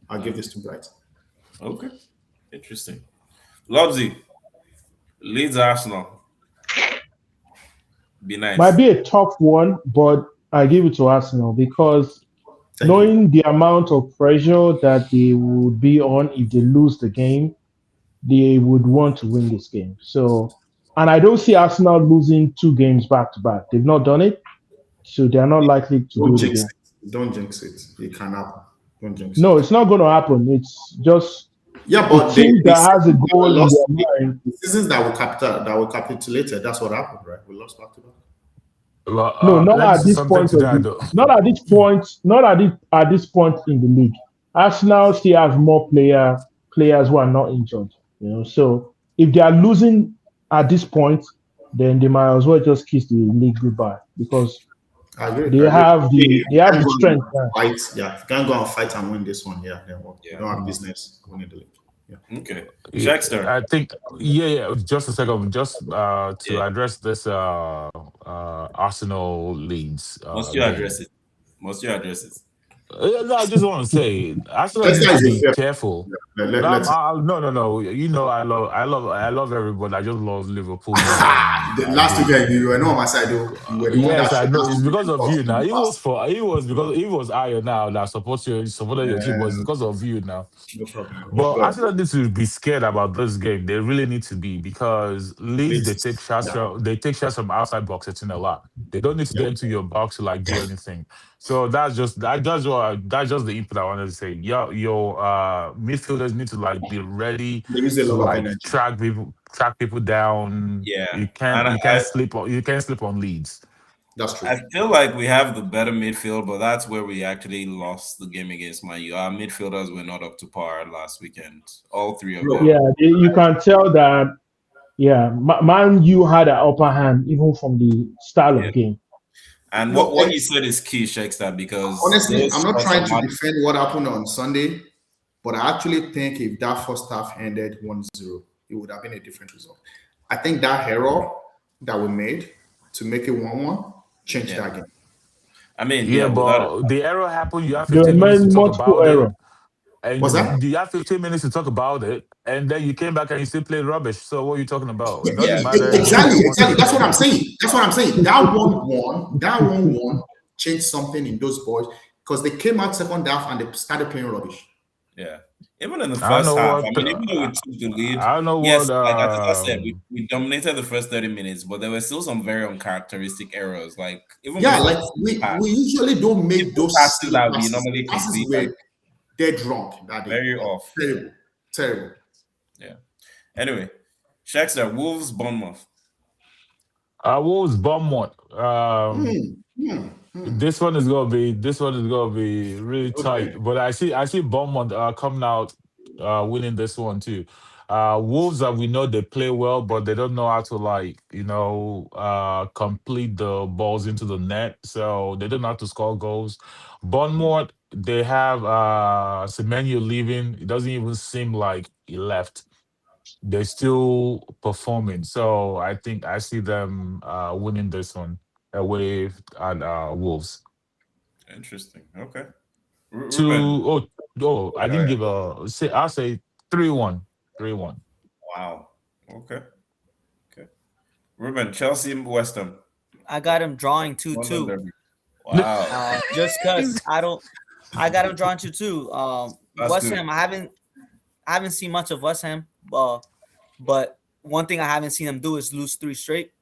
[SPEAKER 5] I'll give this to Brighton.
[SPEAKER 1] Okay. Interesting. Lobzy. Leeds Arsenal. Be nice.
[SPEAKER 2] Might be a tough one, but I give it to Arsenal because knowing the amount of pressure that they would be on if they lose the game, they would want to win this game. So, and I don't see Arsenal losing 2 games back to back. They've not done it, so they are not likely to do it again.
[SPEAKER 5] Don't jinx it. It can happen. Don't jinx
[SPEAKER 2] No,
[SPEAKER 5] it.
[SPEAKER 2] it's not going to happen. It's just
[SPEAKER 5] but
[SPEAKER 2] a team that has a goal in
[SPEAKER 5] lost
[SPEAKER 2] their mind.
[SPEAKER 5] the seasons that were capitulated. That's what happened, right? We lost back to back.
[SPEAKER 3] Well,
[SPEAKER 2] No, not
[SPEAKER 3] let's
[SPEAKER 2] at
[SPEAKER 3] do
[SPEAKER 2] this
[SPEAKER 3] something
[SPEAKER 2] point.
[SPEAKER 3] to that, though.
[SPEAKER 2] Not at this point. Not at this point in the league. Arsenal still have more players who are not injured. So if they are losing at this point, then they might as well just kiss the league goodbye because
[SPEAKER 5] I agree.
[SPEAKER 2] they have the strength.
[SPEAKER 5] Fight, if you can't go and fight and win this one, then you don't have business winning the league. Yeah.
[SPEAKER 1] Okay.
[SPEAKER 3] Yeah,
[SPEAKER 1] Shaxter.
[SPEAKER 3] I think just a second, just to address this Arsenal Leeds.
[SPEAKER 1] Must you address it?
[SPEAKER 3] No, I just want to say Arsenal
[SPEAKER 5] That's
[SPEAKER 3] needs
[SPEAKER 5] nice,
[SPEAKER 3] to be
[SPEAKER 5] yeah.
[SPEAKER 3] careful.
[SPEAKER 5] Let's
[SPEAKER 3] No. I love everybody. I just love Liverpool more
[SPEAKER 5] the
[SPEAKER 3] than
[SPEAKER 5] last 2 games you were not on my side though. You were the one
[SPEAKER 3] Yes,
[SPEAKER 5] that
[SPEAKER 3] I know. It's because of you now.
[SPEAKER 5] It
[SPEAKER 3] It was Ayo now that supported your team. Was because of you now.
[SPEAKER 5] No problem.
[SPEAKER 3] But Arsenal need to be scared about this game. They really need to be because Leeds they take shots from outside box 18 a lot. They don't need to get into your box to do anything. So that's just the input I wanted to say. Your midfielders need to be ready
[SPEAKER 5] They use a
[SPEAKER 3] to
[SPEAKER 5] lot of energy.
[SPEAKER 3] track people down.
[SPEAKER 1] Yeah.
[SPEAKER 3] You can't sleep on Leeds.
[SPEAKER 5] That's true.
[SPEAKER 1] I feel like we have the better midfield, but that's where we actually lost the game against Man U. Our midfielders were not up to par last weekend. All 3 of them.
[SPEAKER 2] Yeah, you can tell that. Yeah, Man U had an upper hand even from the style of game.
[SPEAKER 1] And what you said is key, Shaxter, because
[SPEAKER 5] honestly, I'm not trying to defend what happened on Sunday, but I actually think if that first half ended 1-0, it would have been a different result. I think that error that we made to make it 1-1 changed that game.
[SPEAKER 1] I mean,
[SPEAKER 3] but the error happened. You have 15 minutes to talk about it. And you have 15 minutes to talk about it, and then you came back and you still played rubbish. So what are you talking about? It doesn't matter.
[SPEAKER 5] Exactly. That's what I'm saying. That 1-1 changed something in those boys because they came out second half and they started playing rubbish.
[SPEAKER 1] Yeah. Even in the
[SPEAKER 3] I don't
[SPEAKER 1] first
[SPEAKER 3] know
[SPEAKER 1] half,
[SPEAKER 3] what
[SPEAKER 1] I mean, even though we took the lead,
[SPEAKER 3] I don't know
[SPEAKER 1] yes,
[SPEAKER 3] what
[SPEAKER 1] like as I said, we dominated the first 30 minutes, but there were still some very uncharacteristic errors. Like even
[SPEAKER 5] Yeah,
[SPEAKER 1] before
[SPEAKER 5] like
[SPEAKER 1] the second half,
[SPEAKER 5] we usually don't make
[SPEAKER 1] simple
[SPEAKER 5] those
[SPEAKER 1] passes
[SPEAKER 5] silly
[SPEAKER 1] that we
[SPEAKER 5] passes. The
[SPEAKER 1] normally
[SPEAKER 5] passes
[SPEAKER 1] concede,
[SPEAKER 5] were
[SPEAKER 1] like
[SPEAKER 5] dead wrong that day.
[SPEAKER 1] very
[SPEAKER 5] Like,
[SPEAKER 1] off.
[SPEAKER 5] terrible, terrible.
[SPEAKER 1] Yeah. Anyway, Shakespeare, Wolves, Bournemouth.
[SPEAKER 3] Wolves Bournemouth.
[SPEAKER 5] Hmm, hmm, hmm.
[SPEAKER 3] This one is gonna be really tight.
[SPEAKER 1] Okay.
[SPEAKER 3] But I see Bournemouth coming out winning this one too. Wolves we know they play well, but they don't know how to complete the balls into the net. So they don't know how to score goals. Bournemouth, they have Semenyo leaving. It doesn't even seem like he left. They're still performing. So I think I see them winning this one away at Wolves.
[SPEAKER 1] Interesting. Okay.
[SPEAKER 3] Two
[SPEAKER 1] Ruben.
[SPEAKER 3] oh oh I
[SPEAKER 1] Oh
[SPEAKER 3] didn't
[SPEAKER 1] yeah.
[SPEAKER 3] give a say I'll say 3-1. 3-1.
[SPEAKER 1] Wow. Okay. Okay. Ruben, Chelsea, West Ham.
[SPEAKER 6] I got him drawing two
[SPEAKER 1] London
[SPEAKER 6] two.
[SPEAKER 1] Derby. Wow.
[SPEAKER 6] Just cause I got him drawing 2-2.
[SPEAKER 1] That's
[SPEAKER 6] West
[SPEAKER 1] good.
[SPEAKER 6] Ham, I haven't seen much of West Ham. But one thing I haven't seen them do is lose 3 straight.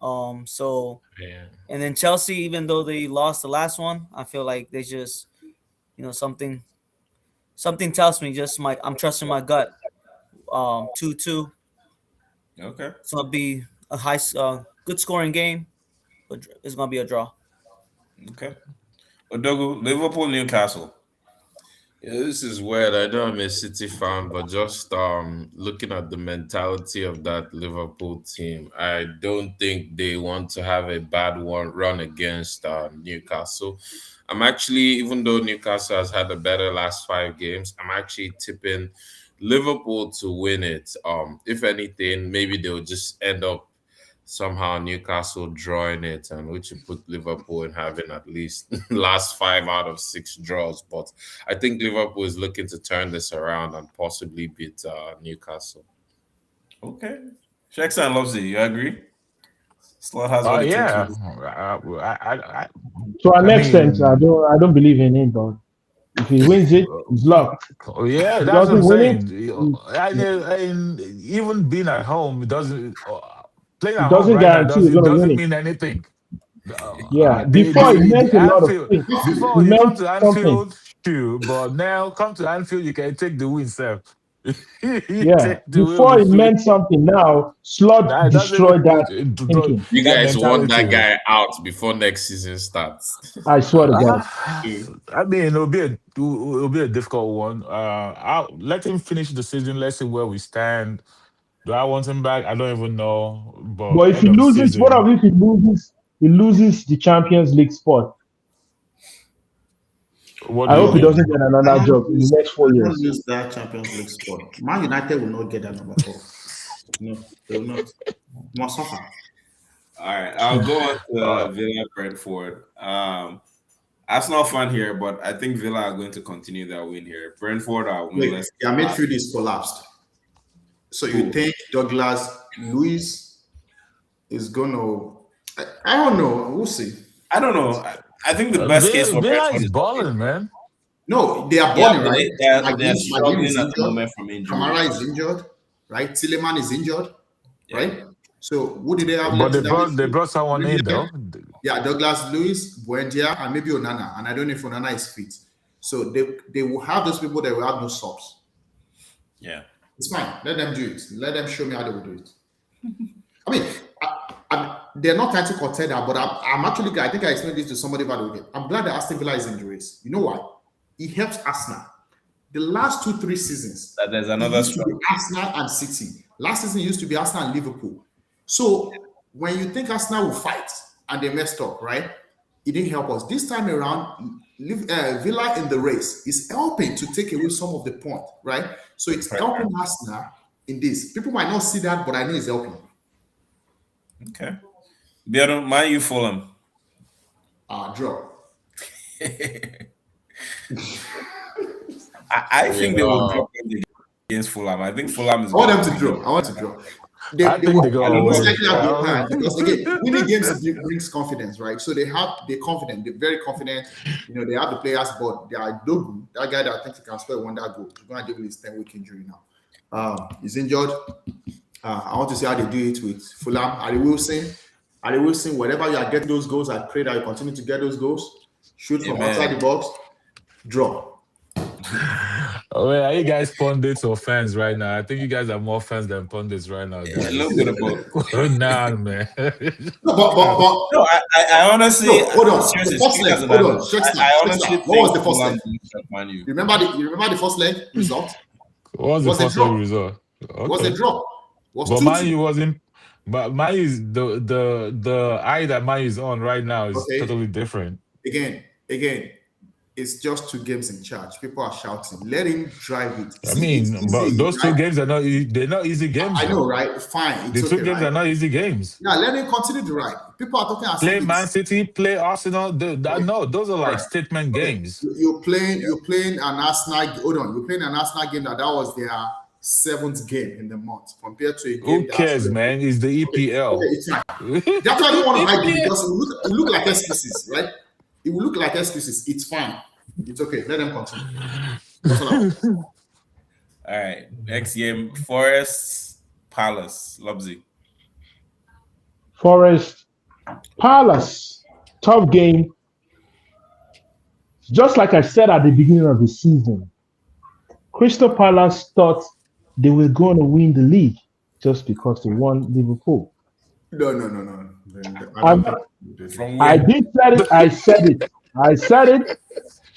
[SPEAKER 6] So
[SPEAKER 4] Yeah.
[SPEAKER 6] and then Chelsea, even though they lost the last one, I feel like they just, something tells me I'm trusting my gut. 2-2.
[SPEAKER 1] Okay.
[SPEAKER 6] It's gonna be a good scoring game, but it's gonna be a draw.
[SPEAKER 1] Okay. Odogu, Liverpool, Newcastle.
[SPEAKER 4] Yeah, this is weird. I know I'm a City fan, but just looking at the mentality of that Liverpool team, I don't think they want to have a bad one run against Newcastle. I'm actually, even though Newcastle has had a better last 5 games, I'm actually tipping Liverpool to win it. If anything, maybe they'll just end up somehow Newcastle drawing it, and which would put Liverpool in having at least last 5 out of 6 draws. But I think Liverpool is looking to turn this around and possibly beat Newcastle.
[SPEAKER 1] Okay. Shakespeare and Lobzy, you agree? Slot has what it takes for
[SPEAKER 3] Yeah.
[SPEAKER 1] this.
[SPEAKER 2] To an
[SPEAKER 3] I
[SPEAKER 2] extent,
[SPEAKER 3] mean,
[SPEAKER 2] I don't believe in it, but if he wins it, it's luck.
[SPEAKER 3] yeah,
[SPEAKER 2] If he
[SPEAKER 3] that's what I'm
[SPEAKER 2] doesn't win it,
[SPEAKER 3] saying. And even being at home, it doesn't playing
[SPEAKER 2] it
[SPEAKER 3] at home
[SPEAKER 2] doesn't
[SPEAKER 3] right now
[SPEAKER 2] guarantee he's
[SPEAKER 3] doesn't
[SPEAKER 2] gonna win it.
[SPEAKER 3] mean anything.
[SPEAKER 2] Yeah, before it
[SPEAKER 3] The
[SPEAKER 2] meant a lot of
[SPEAKER 3] Anfield
[SPEAKER 2] things.
[SPEAKER 3] before
[SPEAKER 2] It
[SPEAKER 3] you come
[SPEAKER 2] meant
[SPEAKER 3] to
[SPEAKER 2] something.
[SPEAKER 3] Anfield, true, but now come to Anfield, you can take the win, sir. You
[SPEAKER 2] Yeah,
[SPEAKER 3] take the win
[SPEAKER 2] before
[SPEAKER 3] with
[SPEAKER 2] it
[SPEAKER 3] free.
[SPEAKER 2] meant something. Now,
[SPEAKER 3] That
[SPEAKER 2] Slot
[SPEAKER 3] doesn't mean
[SPEAKER 2] destroyed that thinking.
[SPEAKER 4] You
[SPEAKER 3] that
[SPEAKER 4] guys want that
[SPEAKER 3] mentality.
[SPEAKER 4] guy out before next season starts.
[SPEAKER 2] I swear to God.
[SPEAKER 3] I mean, it'll be a difficult one. I'll let him finish the season. Let's see where we stand. Do I want him back? I don't even know. But
[SPEAKER 2] But if
[SPEAKER 3] end
[SPEAKER 2] he
[SPEAKER 3] of the
[SPEAKER 2] loses, what
[SPEAKER 3] season,
[SPEAKER 2] if he loses the Champions League spot?
[SPEAKER 3] what
[SPEAKER 2] I
[SPEAKER 3] do you
[SPEAKER 2] hope he
[SPEAKER 3] mean?
[SPEAKER 2] doesn't get another job in the next 4 years.
[SPEAKER 5] Lose that Champions League spot. Man United will not get that number 4. No, they will not. Must suffer.
[SPEAKER 1] All right. I'll go on
[SPEAKER 3] Uh,
[SPEAKER 1] to Villa Brentford. Arsenal fan here, but I think Villa are going to continue their win here. Brentford are
[SPEAKER 5] Wait,
[SPEAKER 1] winless.
[SPEAKER 5] their midfield is collapsed. So you
[SPEAKER 1] Who?
[SPEAKER 5] think Douglas Luis is gonna? I don't know. We'll see.
[SPEAKER 1] I don't know. I think the best case for
[SPEAKER 3] Villa
[SPEAKER 1] Brentford
[SPEAKER 3] is
[SPEAKER 1] is
[SPEAKER 3] balling,
[SPEAKER 1] Odegaard.
[SPEAKER 3] man.
[SPEAKER 5] No, they are
[SPEAKER 1] Yeah,
[SPEAKER 5] balling,
[SPEAKER 1] but
[SPEAKER 5] right?
[SPEAKER 1] they're
[SPEAKER 5] Magin
[SPEAKER 1] struggling
[SPEAKER 5] is
[SPEAKER 1] at the
[SPEAKER 5] injured.
[SPEAKER 1] moment from injury.
[SPEAKER 5] Kamara is injured, right? Tilleman is injured,
[SPEAKER 1] Yeah.
[SPEAKER 5] right? So who did they have
[SPEAKER 3] But
[SPEAKER 5] left in that
[SPEAKER 3] they
[SPEAKER 5] midfield?
[SPEAKER 3] brought someone in
[SPEAKER 5] Buendia?
[SPEAKER 3] though.
[SPEAKER 5] Yeah, Douglas Lewis, Buendia, and maybe Onana. And I don't know if Onana is fit. So they will have those people that will have no subs.
[SPEAKER 1] Yeah.
[SPEAKER 5] It's fine. Let them do it. Let them show me how they will do it. I mean, they're not trying to contend that, but I'm actually glad. I think I explained this to somebody about the weekend. I'm glad that Aston Villa is in the race. You know why? It helps Arsenal. The last 2-3 seasons,
[SPEAKER 1] That there's
[SPEAKER 5] it
[SPEAKER 1] another
[SPEAKER 5] used to be
[SPEAKER 1] struggle.
[SPEAKER 5] Arsenal and City. Last season it used to be Arsenal and Liverpool. So when you think Arsenal will fight and they messed up, right? It didn't help us. This time around, Villa in the race is helping to take away some of the point, right? So it's
[SPEAKER 1] Pressure.
[SPEAKER 5] helping Arsenal in this. People might not see that, but I know it's helping.
[SPEAKER 1] Okay. Better mind you, Fulham.
[SPEAKER 5] Draw.
[SPEAKER 1] I think they will
[SPEAKER 4] Yeah.
[SPEAKER 1] drop against Fulham. I think Fulham is
[SPEAKER 5] I want
[SPEAKER 1] going
[SPEAKER 5] them
[SPEAKER 1] to
[SPEAKER 5] to
[SPEAKER 1] win.
[SPEAKER 5] draw. I want to draw.
[SPEAKER 3] I
[SPEAKER 5] They
[SPEAKER 3] think they're
[SPEAKER 5] will
[SPEAKER 3] gonna
[SPEAKER 5] most
[SPEAKER 3] win.
[SPEAKER 5] likely
[SPEAKER 3] I
[SPEAKER 5] have the
[SPEAKER 3] don't
[SPEAKER 5] upper hand because again, winning
[SPEAKER 3] know.
[SPEAKER 5] games brings confidence, right? So they're confident, they're very confident. They have the players, but they are Dogu, that guy that thinks he can score one that goal. He's going to deal with his 10-week injury now. He's injured. I want to see how they do it with Fulham. Harry Wilson, wherever you are getting those goals, I pray that you continue to get those goals. Shoot from outside
[SPEAKER 1] Amen.
[SPEAKER 5] the box, draw.
[SPEAKER 3] Oh, wait, are you guys pundits or fans right now? I think you guys are more fans than pundits right now,
[SPEAKER 1] A little
[SPEAKER 3] guys.
[SPEAKER 1] bit of both.
[SPEAKER 3] Nah, man.
[SPEAKER 5] No, but
[SPEAKER 1] No, I honestly,
[SPEAKER 5] no, hold on. The
[SPEAKER 1] seriously
[SPEAKER 5] first
[SPEAKER 1] speaking
[SPEAKER 5] leg,
[SPEAKER 1] as an
[SPEAKER 5] hold on.
[SPEAKER 1] analyst, I honestly
[SPEAKER 5] What was
[SPEAKER 1] think
[SPEAKER 5] the first leg?
[SPEAKER 1] Fulham will shut Man U.
[SPEAKER 5] You remember the first leg result?
[SPEAKER 3] What was
[SPEAKER 5] It
[SPEAKER 3] the
[SPEAKER 5] was a
[SPEAKER 3] first leg
[SPEAKER 5] draw.
[SPEAKER 3] result?
[SPEAKER 5] It was a
[SPEAKER 3] Okay.
[SPEAKER 5] draw. It was
[SPEAKER 3] But Man
[SPEAKER 5] 2-2.
[SPEAKER 3] U wasn't. But Man U is the eye that Man U is on right now is
[SPEAKER 5] Okay.
[SPEAKER 3] totally different.
[SPEAKER 5] Again, it's just 2 games in charge. People are shouting. Let him drive it.
[SPEAKER 3] I
[SPEAKER 5] See, it's
[SPEAKER 3] mean, but
[SPEAKER 5] easy,
[SPEAKER 3] those two
[SPEAKER 5] right?
[SPEAKER 3] games are not. They're not easy games
[SPEAKER 5] I know,
[SPEAKER 3] though.
[SPEAKER 5] right? Fine,
[SPEAKER 3] The
[SPEAKER 5] it's
[SPEAKER 3] two
[SPEAKER 5] okay,
[SPEAKER 3] games
[SPEAKER 5] right?
[SPEAKER 3] are not easy games.
[SPEAKER 5] Yeah, let him continue the ride. People are talking as if
[SPEAKER 3] Play Man
[SPEAKER 5] it's
[SPEAKER 3] City, play Arsenal.
[SPEAKER 5] okay.
[SPEAKER 3] No, those are
[SPEAKER 5] All
[SPEAKER 3] like
[SPEAKER 5] right.
[SPEAKER 3] statement
[SPEAKER 5] Okay.
[SPEAKER 3] games.
[SPEAKER 5] You're playing an Arsenal. Hold on, you're playing an Arsenal game that was their 7th game in the month compared to a game
[SPEAKER 3] Who
[SPEAKER 5] that
[SPEAKER 3] cares, man? It's the
[SPEAKER 5] okay,
[SPEAKER 3] EPL.
[SPEAKER 5] it's fine. That's why I don't want to hide it because it will look like excuses, right? It will look like excuses. It's fine. It's okay. Let them continue. That's all I want.
[SPEAKER 1] All right, next game, Forest Palace, Lobzy.
[SPEAKER 2] Forest Palace. Tough game. Just like I said at the beginning of the season, Crystal Palace thought they were going to win the league just because they won Liverpool.
[SPEAKER 5] No. I
[SPEAKER 2] I'm,
[SPEAKER 5] don't think they do.
[SPEAKER 1] From
[SPEAKER 2] I
[SPEAKER 1] where?
[SPEAKER 2] did said it. I said it. I said it.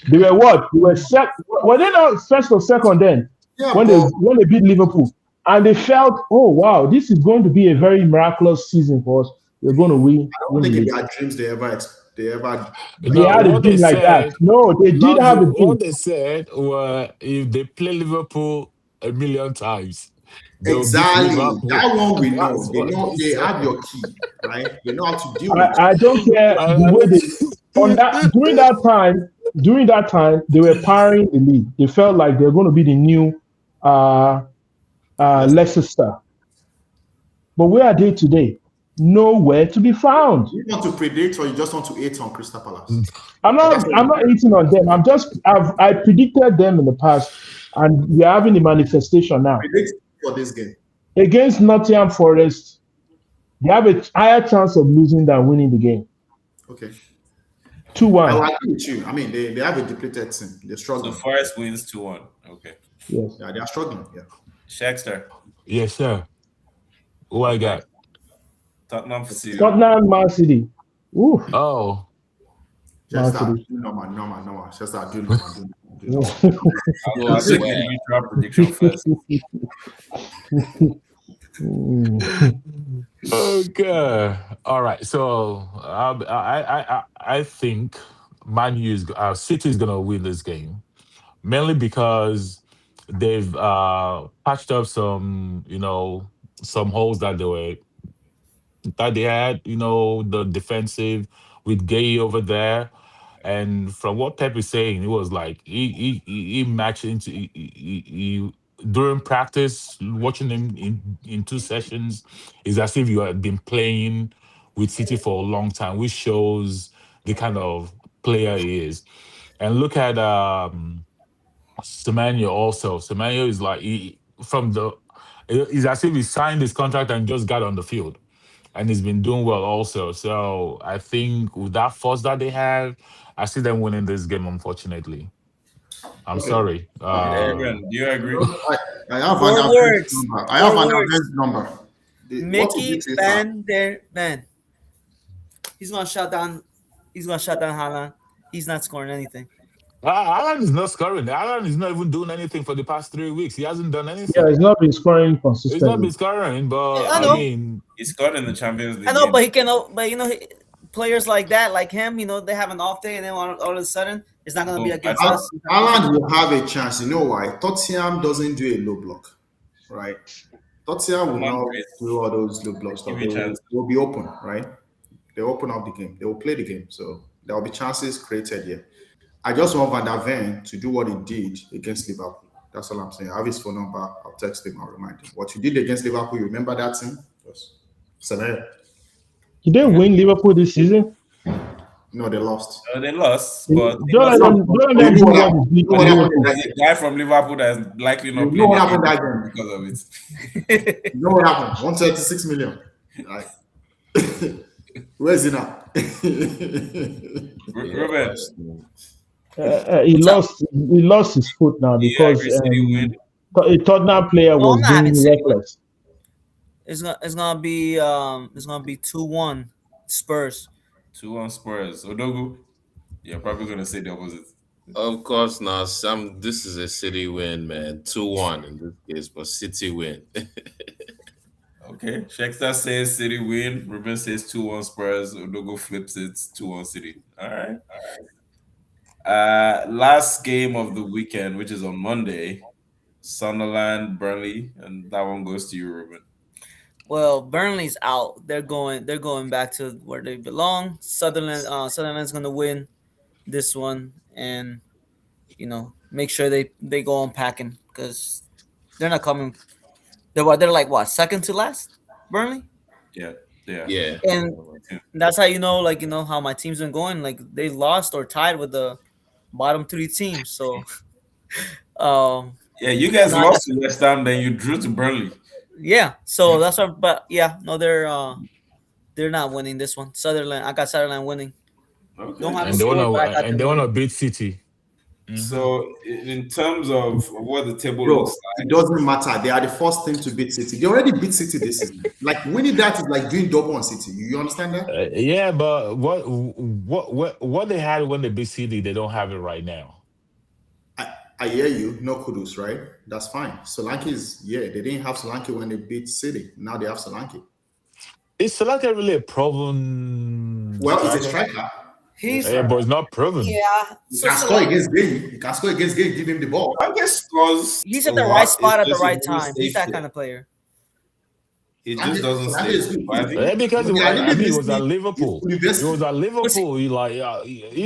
[SPEAKER 2] They were what? They were set. Were they not first or second then
[SPEAKER 5] Yeah,
[SPEAKER 2] when
[SPEAKER 5] but
[SPEAKER 2] they beat Liverpool? And they felt, oh wow, this is going to be a very miraculous season for us. We're going to
[SPEAKER 5] I don't
[SPEAKER 2] win the
[SPEAKER 5] think in
[SPEAKER 2] league.
[SPEAKER 5] their dreams they ever
[SPEAKER 2] They
[SPEAKER 3] No,
[SPEAKER 2] had a
[SPEAKER 3] what they
[SPEAKER 2] dream like that.
[SPEAKER 3] said,
[SPEAKER 2] No, they did have
[SPEAKER 3] Lobzy,
[SPEAKER 2] a
[SPEAKER 3] what
[SPEAKER 2] dream.
[SPEAKER 3] they said were if they play Liverpool a million times, they'll beat
[SPEAKER 5] exactly
[SPEAKER 3] Liverpool.
[SPEAKER 5] that one we
[SPEAKER 3] That's
[SPEAKER 5] know. They
[SPEAKER 3] what
[SPEAKER 5] know
[SPEAKER 3] they
[SPEAKER 5] they have
[SPEAKER 3] said.
[SPEAKER 5] your key, right? They know how to deal with you.
[SPEAKER 2] I don't care the
[SPEAKER 3] I
[SPEAKER 2] way they on that
[SPEAKER 3] don't-
[SPEAKER 2] during that time they were powering the league. They felt like they're going to be the new uh
[SPEAKER 5] Let's
[SPEAKER 2] Leicester. But where are they today? Nowhere to be found.
[SPEAKER 5] you want to predict or you just want to hate on Crystal Palace? That's what
[SPEAKER 2] I'm not eating on them. I predicted them in the past, and we're having a manifestation now.
[SPEAKER 5] predict for this game.
[SPEAKER 2] Against Nottingham Forest, they have a higher chance of losing than winning the game.
[SPEAKER 5] Okay. I will
[SPEAKER 2] 2-1.
[SPEAKER 5] agree with you. I mean, they have a depleted team. They're
[SPEAKER 1] So
[SPEAKER 5] struggling.
[SPEAKER 1] Forest wins 2-1. Okay.
[SPEAKER 2] Yes.
[SPEAKER 5] Yeah, they are struggling. Yeah.
[SPEAKER 1] Shaxter,
[SPEAKER 3] Yes, sir. Who I got?
[SPEAKER 1] Tottenham City.
[SPEAKER 2] Tottenham Man City. Ooh,
[SPEAKER 3] Oh,
[SPEAKER 2] Man
[SPEAKER 5] Just that.
[SPEAKER 2] City.
[SPEAKER 5] Do normal. Just that. Do normal. Do normal.
[SPEAKER 1] I'll take the neutral prediction first.
[SPEAKER 3] okay. All right. So I think City is gonna win this game mainly because they've patched up some holes that they had, the defensive with Gay over there. And from what Pep is saying, it was like he matched into during practice, watching him in 2 sessions, is as if you had been playing with City for a long time, which shows the kind of player he is. And look at Semenyo also. Semenyo is like he's as if he signed his contract and just got on the field, and he's been doing well also. So I think with that force that they have, I see them winning this game. Unfortunately, I'm
[SPEAKER 5] Okay.
[SPEAKER 3] sorry.
[SPEAKER 1] Aaron, do you agree?
[SPEAKER 5] I have an
[SPEAKER 6] Four
[SPEAKER 5] advanced
[SPEAKER 6] words.
[SPEAKER 5] number. I have
[SPEAKER 6] Four
[SPEAKER 5] an
[SPEAKER 6] words.
[SPEAKER 5] advanced number. What is
[SPEAKER 6] Mickey
[SPEAKER 5] it?
[SPEAKER 6] Van der Man. He's gonna shut down. He's gonna shut down Haaland. He's not scoring anything.
[SPEAKER 3] Alan is not scoring. Alan is not even doing anything for the past 3 weeks. He hasn't done
[SPEAKER 2] Yeah,
[SPEAKER 3] anything.
[SPEAKER 2] he's not been scoring
[SPEAKER 3] He's not been
[SPEAKER 2] consistently.
[SPEAKER 3] scoring,
[SPEAKER 6] Yeah,
[SPEAKER 3] but
[SPEAKER 6] I
[SPEAKER 3] I
[SPEAKER 6] know.
[SPEAKER 3] mean,
[SPEAKER 1] He scored in the Champions
[SPEAKER 6] I
[SPEAKER 1] League
[SPEAKER 6] know,
[SPEAKER 1] game.
[SPEAKER 6] but he can. But players like that, like him, they have an off day, and then all of a sudden, it's not gonna be
[SPEAKER 1] Oh, I
[SPEAKER 6] against
[SPEAKER 1] think
[SPEAKER 6] us.
[SPEAKER 5] Haaland will have a chance. You know why? Tottenham doesn't do a low block, right? Tottenham will
[SPEAKER 1] come on,
[SPEAKER 5] not
[SPEAKER 1] Chris.
[SPEAKER 5] do all those low block stuff.
[SPEAKER 1] Give me a chance.
[SPEAKER 5] They will be open, right? They open up the game. They will play the game. So there will be chances created here. I just want Van der Ven to do what he did against Liverpool. That's all I'm saying. I have his phone number. I'll text him. I'll remind him. What you did against Liverpool, you remember that team? Yes. Seven.
[SPEAKER 2] He didn't win Liverpool this season.
[SPEAKER 5] No, they lost.
[SPEAKER 1] They lost, but
[SPEAKER 2] Don't
[SPEAKER 1] it
[SPEAKER 2] let
[SPEAKER 1] wasn't.
[SPEAKER 2] them, don't let
[SPEAKER 5] You
[SPEAKER 2] them
[SPEAKER 5] know
[SPEAKER 2] do
[SPEAKER 5] what
[SPEAKER 2] what
[SPEAKER 5] happened?
[SPEAKER 2] they
[SPEAKER 5] You
[SPEAKER 2] did
[SPEAKER 5] know
[SPEAKER 2] to
[SPEAKER 5] what happened in
[SPEAKER 2] Liverpool.
[SPEAKER 5] that
[SPEAKER 1] There's
[SPEAKER 5] game?
[SPEAKER 1] a guy from Liverpool that is likely
[SPEAKER 5] You
[SPEAKER 1] not
[SPEAKER 5] know
[SPEAKER 1] playing
[SPEAKER 5] what happened in
[SPEAKER 1] again
[SPEAKER 5] that game?
[SPEAKER 1] because of it.
[SPEAKER 5] You know what happened? 136 million. Right. Where is he now?
[SPEAKER 4] Yeah,
[SPEAKER 1] Ruben,
[SPEAKER 4] Arsenal.
[SPEAKER 2] He
[SPEAKER 6] What's up?
[SPEAKER 2] lost his foot now
[SPEAKER 1] yeah,
[SPEAKER 2] because
[SPEAKER 1] every city win.
[SPEAKER 2] a Tottenham player
[SPEAKER 6] No, I'm
[SPEAKER 2] was
[SPEAKER 6] not having
[SPEAKER 2] being
[SPEAKER 6] City win.
[SPEAKER 2] reckless.
[SPEAKER 6] It's gonna be 2-1 Spurs.
[SPEAKER 1] 2-1 Spurs. Odogu, you're probably gonna say the opposite.
[SPEAKER 4] Of course not. Sam, this is a City win, man. 2-1 in this case, but City win.
[SPEAKER 1] Okay. Shexter says City win. Ruben says 2-1 Spurs. Odogu flips it 2-1 City. All right. Last game of the weekend, which is on Monday, Sunderland, Burnley, and that one goes to you, Ruben.
[SPEAKER 6] Well, Burnley's out. They're going back to where they belong. Sutherland's gonna win this one, and make sure they go unpacking because they're not coming. They're like what, second to last, Burnley,
[SPEAKER 1] Yeah. Yeah.
[SPEAKER 4] Yeah.
[SPEAKER 6] and that's how how my team's been going. Like they lost or tied with the bottom three teams. So
[SPEAKER 1] Yeah, you guys
[SPEAKER 6] no, I got
[SPEAKER 1] lost to West Ham, then you drew to Burnley.
[SPEAKER 6] yeah. So that's what. But yeah, no, they're not winning this one. Sutherland, I got Sutherland winning. Don't
[SPEAKER 1] Okay.
[SPEAKER 6] have a
[SPEAKER 3] And they
[SPEAKER 6] score,
[SPEAKER 3] wanna
[SPEAKER 6] but I got them winning.
[SPEAKER 3] beat City.
[SPEAKER 1] So in terms of what the table looks
[SPEAKER 5] Bro, it doesn't matter. They are the first team to beat City. They already beat City this season. Like winning that is like doing double on City. You understand that?
[SPEAKER 3] Yeah, but what they had when they beat City, they don't have it right now.
[SPEAKER 5] I hear you. No kudos, right? That's fine. Solanke is, they didn't have Solanke when they beat City. Now they have Solanke.
[SPEAKER 3] Is Salaka really a proven
[SPEAKER 5] Well, he's a
[SPEAKER 3] striker?
[SPEAKER 5] striker.
[SPEAKER 6] He's
[SPEAKER 3] Yeah, but it's not proven.
[SPEAKER 6] yeah.
[SPEAKER 5] He
[SPEAKER 6] So
[SPEAKER 5] can score
[SPEAKER 6] Solanke,
[SPEAKER 5] against game. He can score against game. Give him the ball.
[SPEAKER 1] I guess scores
[SPEAKER 6] he's
[SPEAKER 1] a
[SPEAKER 6] at the right
[SPEAKER 1] lot.
[SPEAKER 6] spot at
[SPEAKER 1] It's
[SPEAKER 6] the
[SPEAKER 1] just
[SPEAKER 6] right
[SPEAKER 1] he doesn't
[SPEAKER 6] time.
[SPEAKER 1] stay
[SPEAKER 6] He's that
[SPEAKER 1] fit.
[SPEAKER 6] kind of player.
[SPEAKER 1] It just doesn't
[SPEAKER 5] Solanke
[SPEAKER 1] stay
[SPEAKER 5] is
[SPEAKER 1] fit.
[SPEAKER 5] good.
[SPEAKER 1] But I think
[SPEAKER 3] Yeah, because
[SPEAKER 5] They are
[SPEAKER 3] I
[SPEAKER 5] really
[SPEAKER 3] mean, it was at
[SPEAKER 5] missing
[SPEAKER 3] Liverpool.
[SPEAKER 5] his
[SPEAKER 3] It was at
[SPEAKER 6] But see,
[SPEAKER 3] Liverpool. He
[SPEAKER 6] but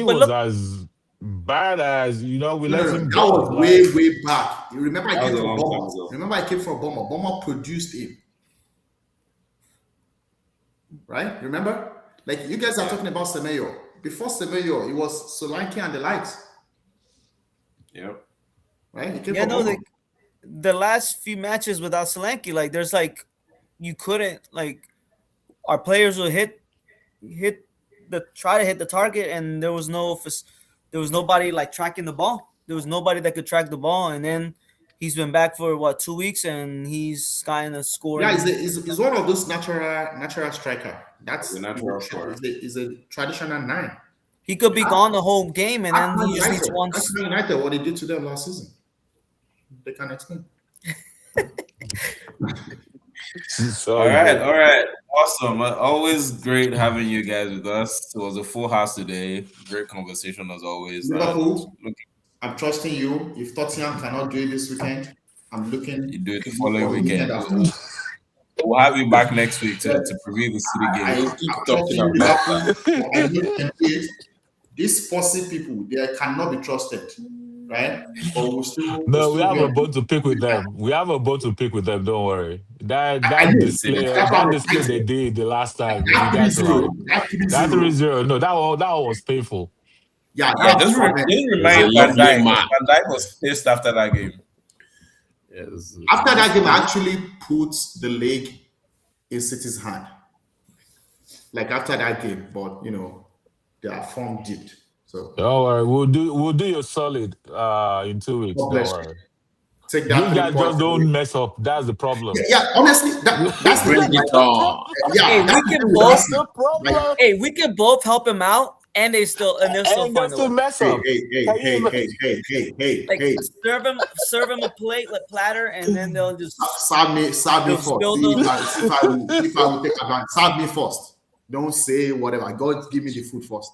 [SPEAKER 3] was
[SPEAKER 6] look,
[SPEAKER 3] as bad as we
[SPEAKER 5] No,
[SPEAKER 3] let
[SPEAKER 5] no,
[SPEAKER 3] him
[SPEAKER 5] that
[SPEAKER 3] go.
[SPEAKER 5] was
[SPEAKER 3] Like,
[SPEAKER 5] way back. You remember I
[SPEAKER 1] that
[SPEAKER 5] came
[SPEAKER 1] was a
[SPEAKER 5] from
[SPEAKER 1] long time
[SPEAKER 5] Bournemouth.
[SPEAKER 1] ago.
[SPEAKER 5] Remember I came from Bournemouth. Bournemouth produced him, right? Remember? Like you guys are talking about Semeyo. Before Semeyo, it was Solanke and the likes,
[SPEAKER 1] Yep.
[SPEAKER 5] right? He came
[SPEAKER 6] yeah,
[SPEAKER 5] from
[SPEAKER 6] no,
[SPEAKER 5] Bournemouth.
[SPEAKER 6] the last few matches without Solanke, like there's like you couldn't like our players will hit try to hit the target, and there was nobody like tracking the ball. There was nobody that could track the ball, and then he's been back for what, 2 weeks, and he's kind of
[SPEAKER 5] Yeah,
[SPEAKER 6] scoring.
[SPEAKER 5] he's one of those natural striker.
[SPEAKER 1] The
[SPEAKER 5] That's
[SPEAKER 1] natural scorer.
[SPEAKER 5] is a traditional nine.
[SPEAKER 6] He could be gone the whole game, and then
[SPEAKER 5] Arsenal
[SPEAKER 6] he just needs
[SPEAKER 5] United,
[SPEAKER 6] once.
[SPEAKER 5] Arsenal United, what they did to them last season, they can explain.
[SPEAKER 3] so
[SPEAKER 1] All right. Awesome. Always great having you guys with us. It was a full house today. Great conversation as always. And
[SPEAKER 5] Liverpool,
[SPEAKER 1] look,
[SPEAKER 5] I'm trusting you. If Tottenham cannot do it this weekend, I'm looking
[SPEAKER 1] you do it the
[SPEAKER 5] for
[SPEAKER 1] following
[SPEAKER 5] the weekend
[SPEAKER 1] weekend.
[SPEAKER 5] after.
[SPEAKER 1] We'll have you back next week to preview the City
[SPEAKER 5] I,
[SPEAKER 1] game.
[SPEAKER 4] Keep
[SPEAKER 5] I'm
[SPEAKER 4] talking
[SPEAKER 5] trusting
[SPEAKER 4] about
[SPEAKER 5] Liverpool. But I know they can do it. These fussy people, they cannot be trusted, right? But
[SPEAKER 3] no, we
[SPEAKER 5] still
[SPEAKER 3] have a
[SPEAKER 5] win.
[SPEAKER 3] bone to pick with them. We have a bone to pick with them. Don't worry.
[SPEAKER 5] I
[SPEAKER 3] That
[SPEAKER 5] know.
[SPEAKER 1] City.
[SPEAKER 3] display they did the last time. You
[SPEAKER 5] That
[SPEAKER 3] guys are
[SPEAKER 5] 3-0.
[SPEAKER 3] like
[SPEAKER 5] That
[SPEAKER 3] that
[SPEAKER 5] 3-0.
[SPEAKER 3] 3-0. No, that one was painful.
[SPEAKER 5] Yeah,
[SPEAKER 1] Yeah,
[SPEAKER 5] that
[SPEAKER 1] just
[SPEAKER 5] was
[SPEAKER 4] it was a
[SPEAKER 1] remind Van
[SPEAKER 4] lovely
[SPEAKER 1] Dijk.
[SPEAKER 4] match.
[SPEAKER 1] Van Dijk was pissed after that game.
[SPEAKER 4] Yes.
[SPEAKER 5] after that game, I actually put the league in City's hand. Like after that game, but their form dipped. So
[SPEAKER 3] Don't worry. We'll do you solid in 2 weeks.
[SPEAKER 5] God
[SPEAKER 3] Don't
[SPEAKER 5] bless you.
[SPEAKER 3] worry.
[SPEAKER 5] Take
[SPEAKER 3] You
[SPEAKER 5] that 3
[SPEAKER 3] guys
[SPEAKER 5] points
[SPEAKER 3] just
[SPEAKER 5] away.
[SPEAKER 3] don't mess up. That's the problem.
[SPEAKER 5] Yeah, honestly, that's the
[SPEAKER 4] Bring
[SPEAKER 5] thing.
[SPEAKER 4] it on.
[SPEAKER 6] Hey,
[SPEAKER 5] That's
[SPEAKER 6] we
[SPEAKER 5] the
[SPEAKER 6] can
[SPEAKER 5] thing with
[SPEAKER 6] both.
[SPEAKER 5] Arsenal.
[SPEAKER 3] The problem.
[SPEAKER 6] Hey, we can both help him out, and they'll still
[SPEAKER 3] And they
[SPEAKER 6] find a
[SPEAKER 3] still
[SPEAKER 6] way.
[SPEAKER 3] mess
[SPEAKER 5] Hey,
[SPEAKER 3] up.
[SPEAKER 5] hey, hey,
[SPEAKER 3] Can you
[SPEAKER 5] hey,
[SPEAKER 3] imagine?
[SPEAKER 5] hey.
[SPEAKER 6] Like serve him a plate, like platter, and then they'll just
[SPEAKER 5] Serve me
[SPEAKER 6] they'll
[SPEAKER 5] first.
[SPEAKER 6] spill
[SPEAKER 5] See
[SPEAKER 6] the.
[SPEAKER 5] if I will take advantage. Serve me first. Don't say whatever. God, give me the food first.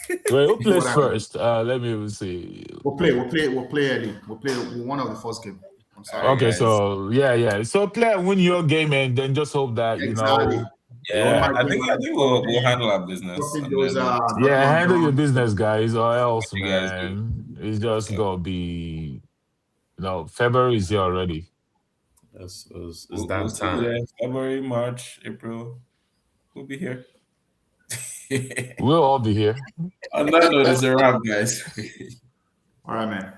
[SPEAKER 3] Wait, who
[SPEAKER 5] You know
[SPEAKER 3] plays
[SPEAKER 5] what I mean?
[SPEAKER 3] first? Let me even see.
[SPEAKER 5] We'll play early. We'll play one of the first game. I'm sorry.
[SPEAKER 1] All right,
[SPEAKER 3] Okay,
[SPEAKER 1] guys.
[SPEAKER 3] so yeah. So play win your game and then just hope that
[SPEAKER 5] Exactly.
[SPEAKER 1] Yeah,
[SPEAKER 3] yeah.
[SPEAKER 1] I think we'll handle our business
[SPEAKER 5] Dropping
[SPEAKER 1] and
[SPEAKER 5] those
[SPEAKER 1] then
[SPEAKER 3] Yeah,
[SPEAKER 5] Dortmund
[SPEAKER 3] handle your
[SPEAKER 5] dons.
[SPEAKER 3] business, guys, or else,
[SPEAKER 1] you guys do.
[SPEAKER 3] man, it's just gonna be No, February is here already.
[SPEAKER 4] It's
[SPEAKER 1] We'll
[SPEAKER 4] that
[SPEAKER 1] still be there.
[SPEAKER 4] time.
[SPEAKER 1] February, March, April. We'll be here.
[SPEAKER 3] We'll all be here.
[SPEAKER 1] On that note, it's a wrap, guys.
[SPEAKER 5] All right, man.